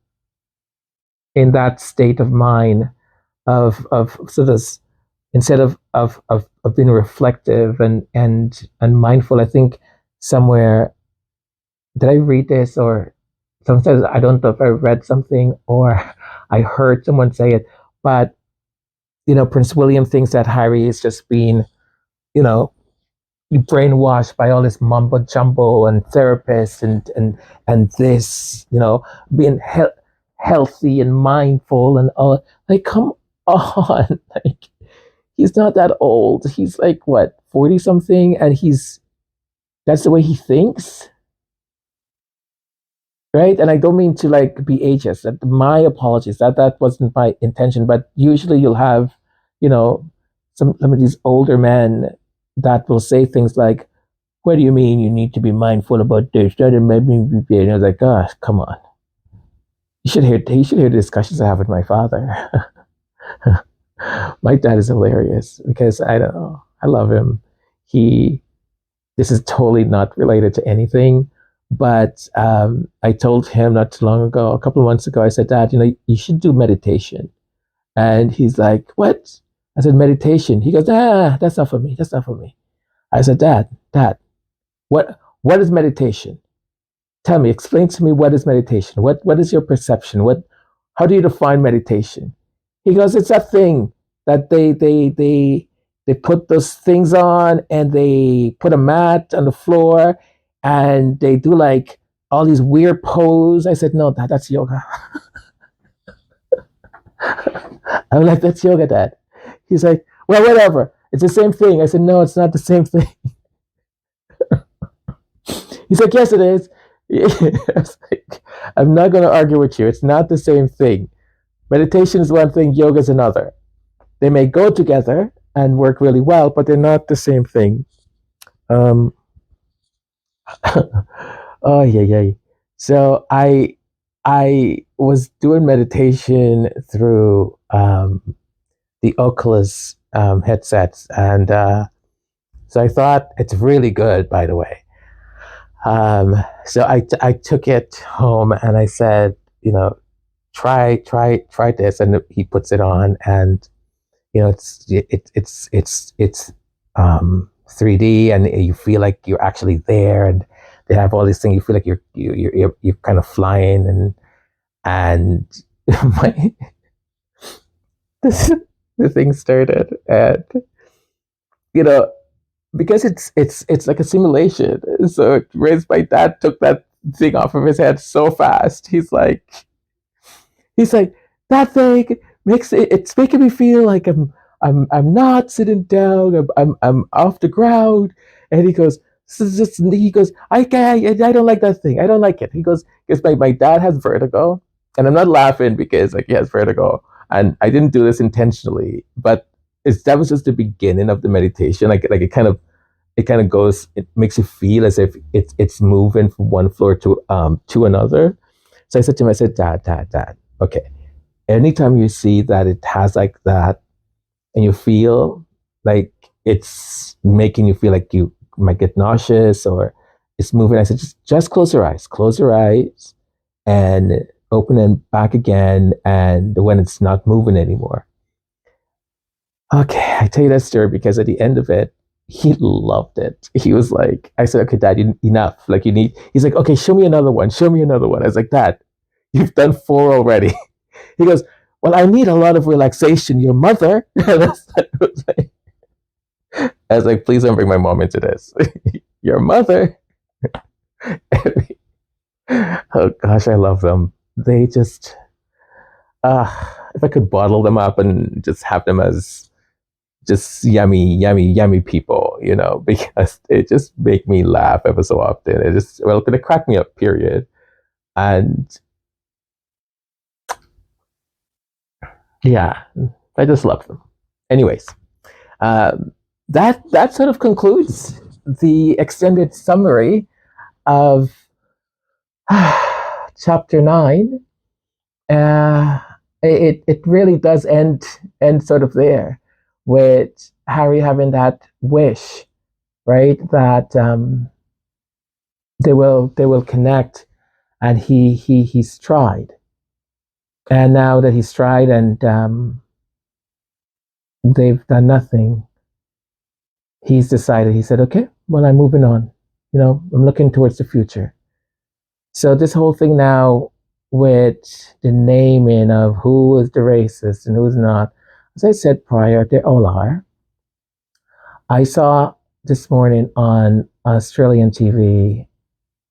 in that state of mind of sort of, instead of being reflective and mindful. I think somewhere, did I read this, or sometimes I don't know if I read something or I heard someone say it, but Prince William thinks that Harry is just being, brainwashed by all this mumbo jumbo and therapists and this, being healthy and mindful and all. Like, come on, like, he's not that old. He's like, what, 40 something, and that's the way he thinks, right? And I don't mean to like be ageist. My apologies. That wasn't my intention. But usually you'll have, some of these older men that will say things like, "What do you mean you need to be mindful about this? That made me be." And I was like, "Gosh, come on." You should hear the discussions I have with my father. My dad is hilarious because I don't know. I love him. This is totally not related to anything, but I told him not too long ago, a couple of months ago, I said, "Dad, you should do meditation." And he's like, "What?" I said, "Meditation." He goes, "That's not for me. That's not for me." I said, Dad, what is meditation? Tell me, explain to me, what is meditation? What is your perception? How do you define meditation? He goes, "It's that thing that they put those things on, and they put a mat on the floor, and they do like all these weird poses." I said, "No, that's yoga." I'm like, "That's yoga, Dad." He's like, "Well, whatever. It's the same thing." I said, "No, it's not the same thing." He's like, "Yes, it is." Like, I'm not going to argue with you. It's not the same thing. Meditation is one thing, yoga is another. They may go together and work really well, but they're not the same thing. Oh, yeah. So I was doing meditation through the Oculus headsets, and so I thought, it's really good, by the way. So I took it home and I said, try this, and he puts it on, and it's 3D, and you feel like you're actually there, and they have all these things. You feel like you're kind of flying, and my this, the thing started, and you know, because it's like a simulation. So Ray's my dad took that thing off of his head so fast. He's like that thing makes it's making me feel like I'm not sitting down. I'm off the ground. And he goes, he goes, I don't like that thing. I don't like it. He goes, because my dad has vertigo, and I'm not laughing because like he has vertigo, and I didn't do this intentionally, but that was just the beginning of the meditation. Like it kind of goes. It makes you feel as if it's moving from one floor to another. So I said to him, I said, Dad, okay. Anytime you see that it has like that, and you feel like it's making you feel like you might get nauseous or it's moving, I said, just close your eyes, and open it back again. And when it's not moving anymore, okay, I tell you that story because at the end of it, he loved it. He was like, I said, okay, Dad, enough. Like you need. He's like, okay, show me another one. Show me another one. I was like, Dad, you've done four already. He goes, well, I need a lot of relaxation. Your mother. I was like, please don't bring my mom into this. Your mother. Oh gosh, I love them. They just, if I could bottle them up and just have them as just yummy people, because they just make me laugh ever so often. They crack me up, period. And yeah, I just love them. Anyways, that sort of concludes the extended summary of chapter 9. It really does end sort of there, with Harry having that wish, right? That they will connect, and he's tried, and now that he's tried and they've done nothing, he's decided. He said, "Okay, well, I'm moving on. I'm looking towards the future." So this whole thing now with the naming of who is the racist and who's not, as I said prior, they all are. I saw this morning on Australian TV.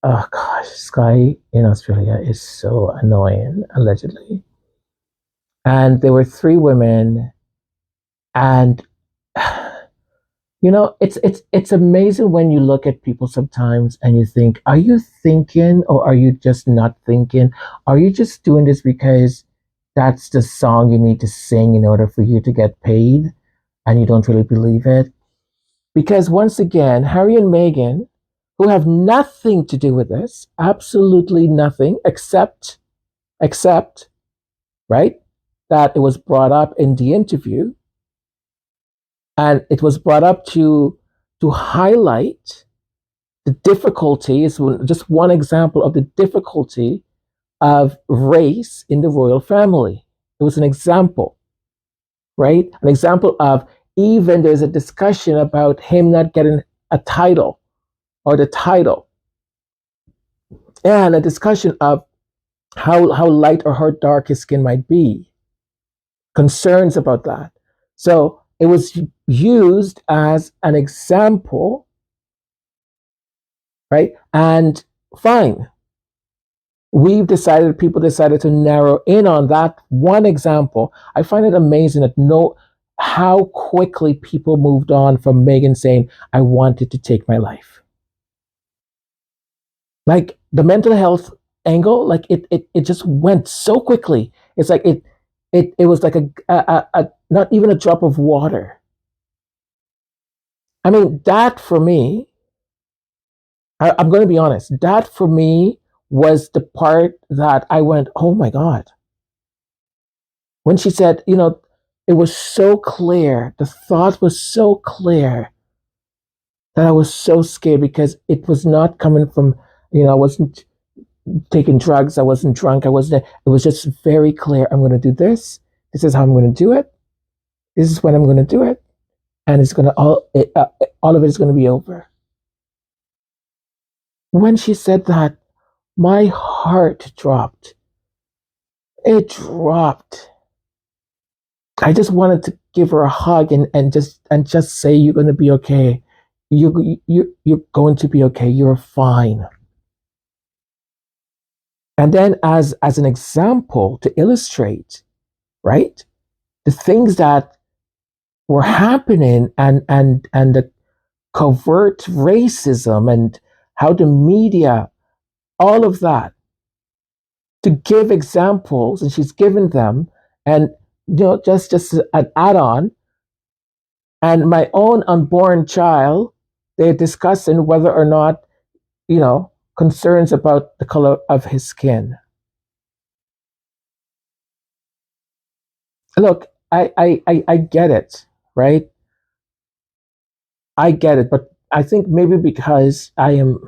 Oh gosh, Sky in Australia is so annoying, allegedly. And there were three women, and it's amazing when you look at people sometimes and you think, are you thinking or are you just not thinking? Are you just doing this because that's the song you need to sing in order for you to get paid and you don't really believe it? Because once again, Harry and Meghan, who have nothing to do with this, absolutely nothing, except, right, that it was brought up in the interview, and it was brought up to highlight the difficulty. Is just one example of the difficulty of race in the royal family. It was an example, right? An example of, even there's a discussion about him not getting a title or the title, and a discussion of how light or how dark his skin might be, concerns about that. So it was used as an example, right? And fine, people decided to narrow in on that one example. I find it amazing how quickly people moved on from Meghan saying, I wanted to take my life. Like the mental health angle, like it just went so quickly. It's like it was like a not even a drop of water. I mean, that for me, I'm going to be honest, that for me was the part that I went, oh my God. When she said, it was so clear, the thought was so clear that I was so scared, because it was not coming from, I wasn't taking drugs, I wasn't drunk, it was just very clear. I'm going to do this. This is how I'm going to do it. This is when I'm going to do it. And it's going to, all of it is going to be over. When she said that, my heart dropped. It dropped. I just wanted to give her a hug and just say you're going to be okay. You're going to be okay. You're fine. And then as an example to illustrate, right, the things that were happening and the covert racism and how the media, all of that, to give examples, and she's given them, and just an add-on, and my own unborn child, they're discussing whether or not, concerns about the color of his skin. Look, I get it, right? I get it, but I think maybe because I'm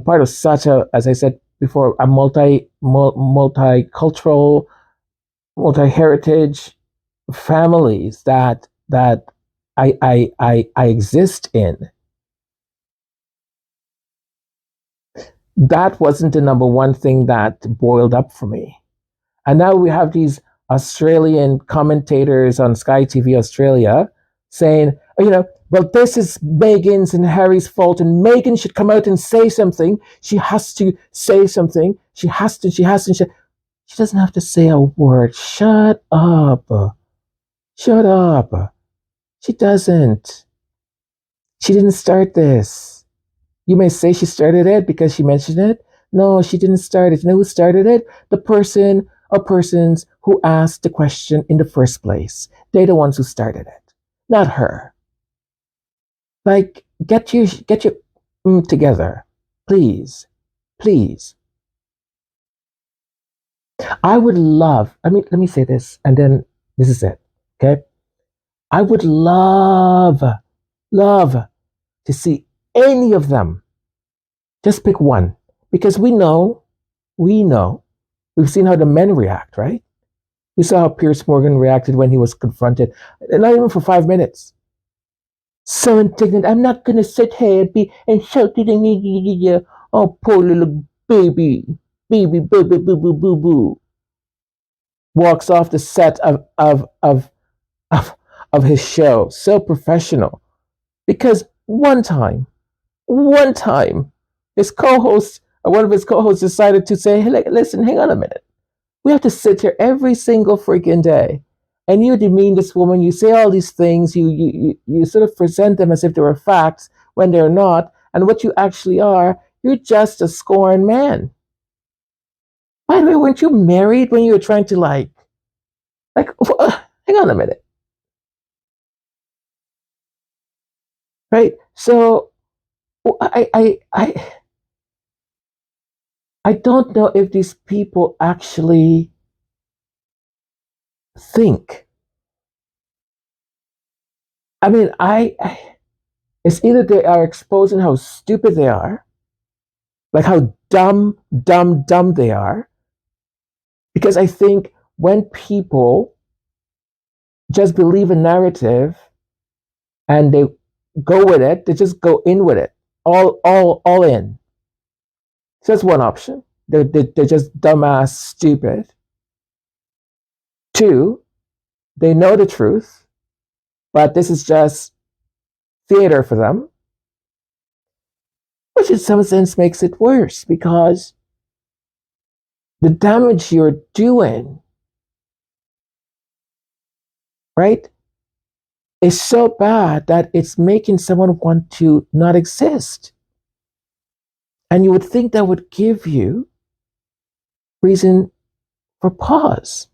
part of such a, as I said before, a multicultural, multi-heritage families that I exist in. That wasn't the number one thing that boiled up for me. And now we have these Australian commentators on Sky TV Australia saying, well, this is Meghan's and Harry's fault, and Meghan should come out and say something. She has to say something. She doesn't have to say a word. Shut up. Shut up. She doesn't. She didn't start this. You may say she started it because she mentioned it. No, she didn't start it. You know who started it? The person or persons who asked the question in the first place. They're the ones who started it, not her. Like, get your together, please, please. I would love. I mean, let me say this, and then this is it. Okay, I would love to see any of them. Just pick one, because we've seen how the men react, right? We saw how Pierce Morgan reacted when he was confronted, and not even for 5 minutes. So indignant. I'm not gonna sit here and shout to the oh, poor little baby, boo, boo, boo, boo, boo, boo. Walks off the set of, of his show, so professional, because one time, his co-host, or one of his co-hosts, decided to say, "Hey, listen, hang on a minute. We have to sit here every single freaking day, and you demean this woman. You say all these things. You sort of present them as if they were facts when they're not. And what you actually are, you're just a scorned man. By the way, weren't you married when you were trying to like? Hang on a minute, right? So I don't know if these people actually think. I mean, it's either they are exposing how stupid they are, like how dumb they are. Because I think when people just believe a narrative and they go with it, they just go in with it, all in. So that's one option. They're just dumbass stupid. Two, they know the truth, but this is just theater for them, which in some sense makes it worse because the damage you're doing, right, is so bad that it's making someone want to not exist. And you would think that would give you reason for pause.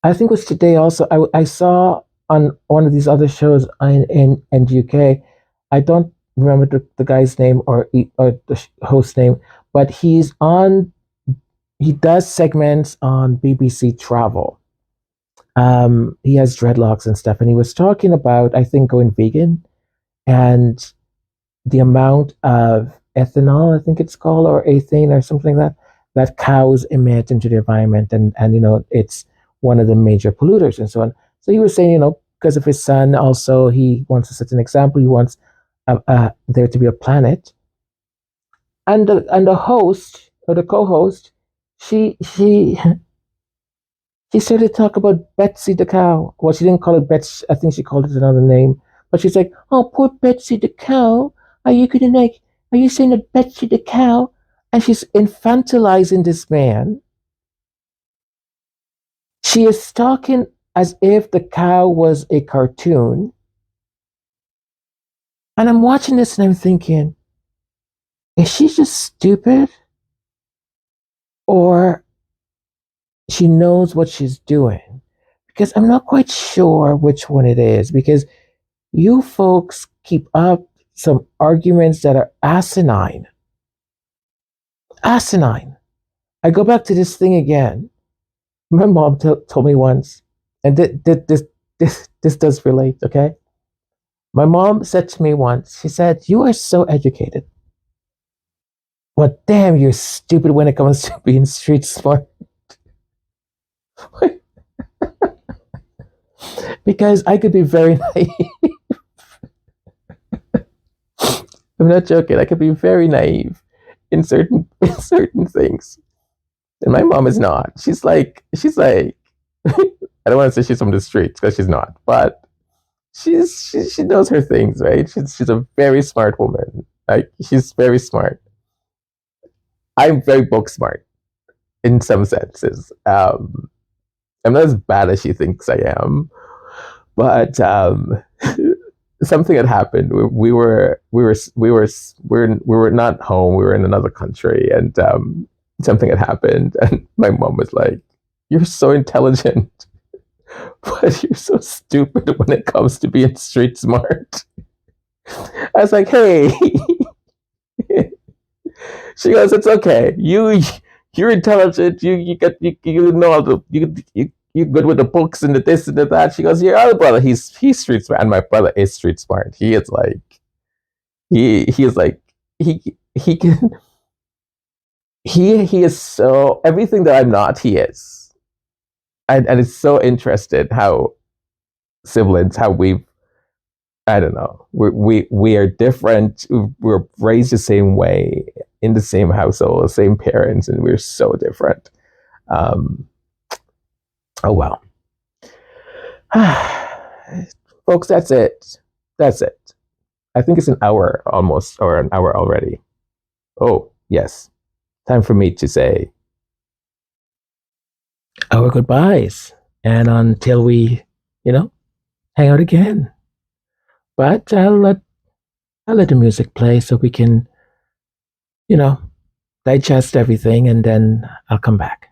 I think it was today also, I saw on one of these other shows in the UK, I don't remember the guy's name or the host name, but he does segments on BBC Travel. He has dreadlocks and stuff, and he was talking about, I think, going vegan and the amount of ethanol, I think it's called, or ethane or something like that, that cows emit into the environment. And it's one of the major polluters and so on. So he was saying, because of his son, also, he wants to set an example. He wants there to be a planet. And the host, or the co host, she She started to talk about Betsy the cow. Well, she didn't call it Betsy. I think she called it another name. But she's like, "Oh, poor Betsy the cow. Are you gonna like? Are you saying that Betsy the cow?" And she's infantilizing this man. She is talking as if the cow was a cartoon. And I'm watching this and I'm thinking, is she just stupid? Or she knows what she's doing? Because I'm not quite sure which one it is. Because you folks keep up some arguments that are asinine. Asinine. I go back to this thing again. My mom told me once, and this does relate, okay? My mom said to me once, she said, "You are so educated. But damn, you're stupid when it comes to being street smart." Because I could be very naive. I'm not joking. I could be very naive in certain things. And my mom is not. She's like I don't want to say she's from the streets because she's not, but she knows her things, right? She's a very smart woman. Like she's very smart. I'm very book smart in some senses. I'm not as bad as she thinks I am, but something had happened. We were not home. We were in another country, and something had happened. And my mom was like, "You're so intelligent, but you're so stupid when it comes to being street smart." I was like, "Hey." She goes, "It's okay. You're intelligent. You know all the you good with the books and the this and the that." She goes, "Your other brother, he's street smart, and my brother is street smart. He is like he is like he can he is so everything that I'm not. He is, and it's so interesting how siblings how we've I don't know. We are different. We're raised the same way in the same household, the same parents, and we're so different. Um, oh well, folks. That's it. That's it. I think it's an hour almost, or an hour already. Oh yes, time for me to say our goodbyes, and until we, you know, hang out again. But I'll let the music play so we can, you know, digest everything, and then I'll come back.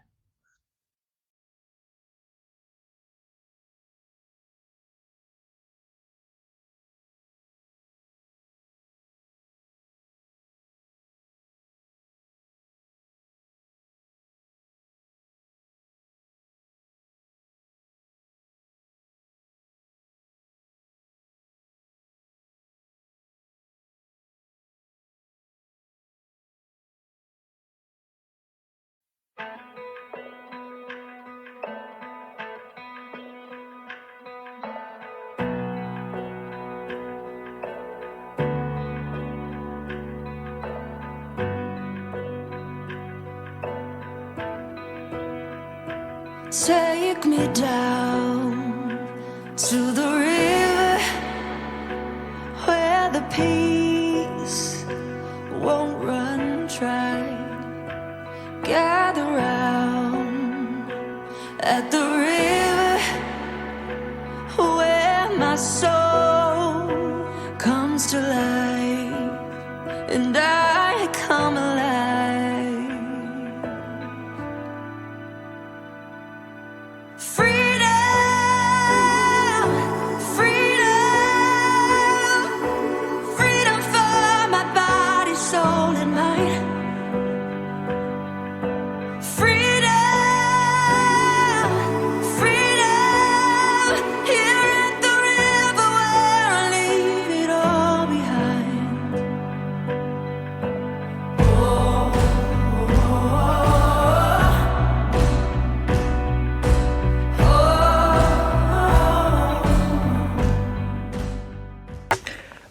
Take me down to the river where the peace won't run dry. Gather round at the river where my soul comes to life and I come alive.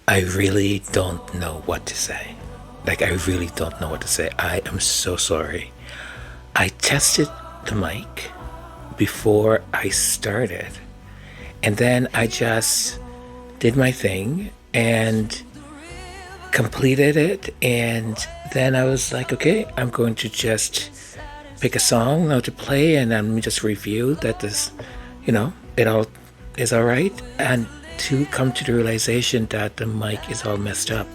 I really don't know what to say. Like, I really don't know what to say. I am so sorry. I tested the mic before I started. And then I just did my thing and completed it. And then I was like, okay, I'm going to just pick a song now to play, and then just review that this, it all is all right. And to come to the realization that the mic is all messed up.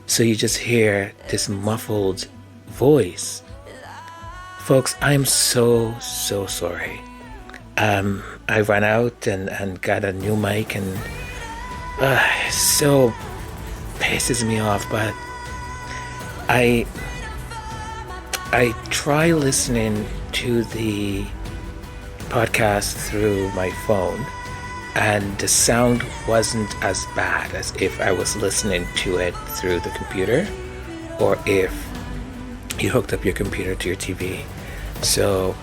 So you just hear this muffled voice. Folks, I'm so sorry. I ran out and got a new mic, and so pisses me off, but I try listening to the podcast through my phone, and the sound wasn't as bad as if I was listening to it through the computer, or if you hooked up your computer to your TV. So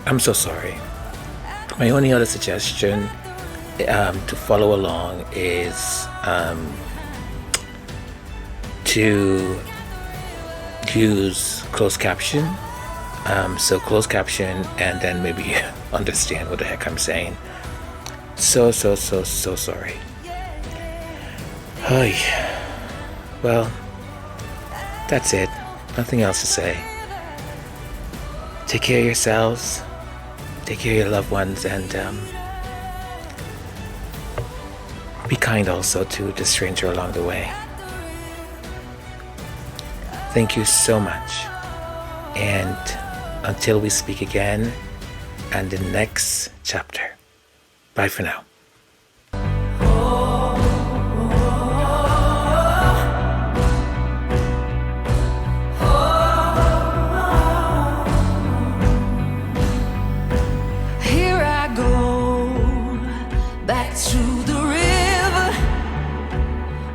I'm so sorry. My only other suggestion to follow along is to use closed caption. So closed caption, and then maybe you understand what the heck I'm saying. So sorry. Ay. Well, that's it. Nothing else to say. Take care of yourselves. Take care of your loved ones, and be kind also to the stranger along the way. Thank you so much. And until we speak again and the next chapter. Bye for now. Here I go back to the river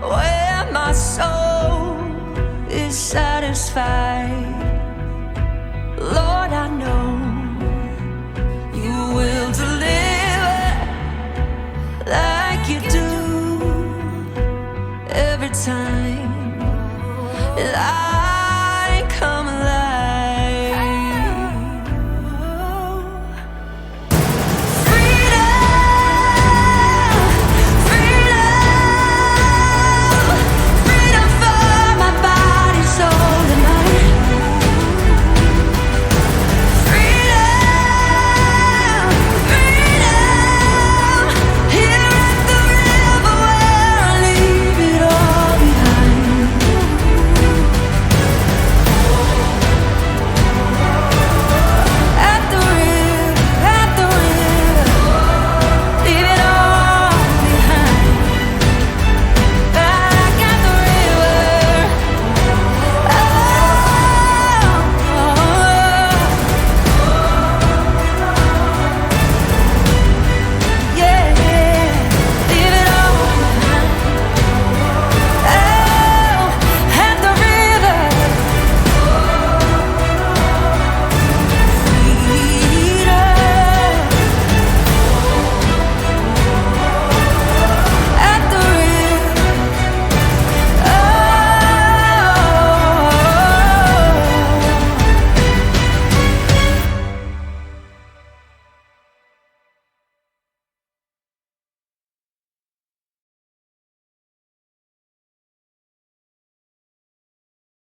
where my soul is satisfied. Lord,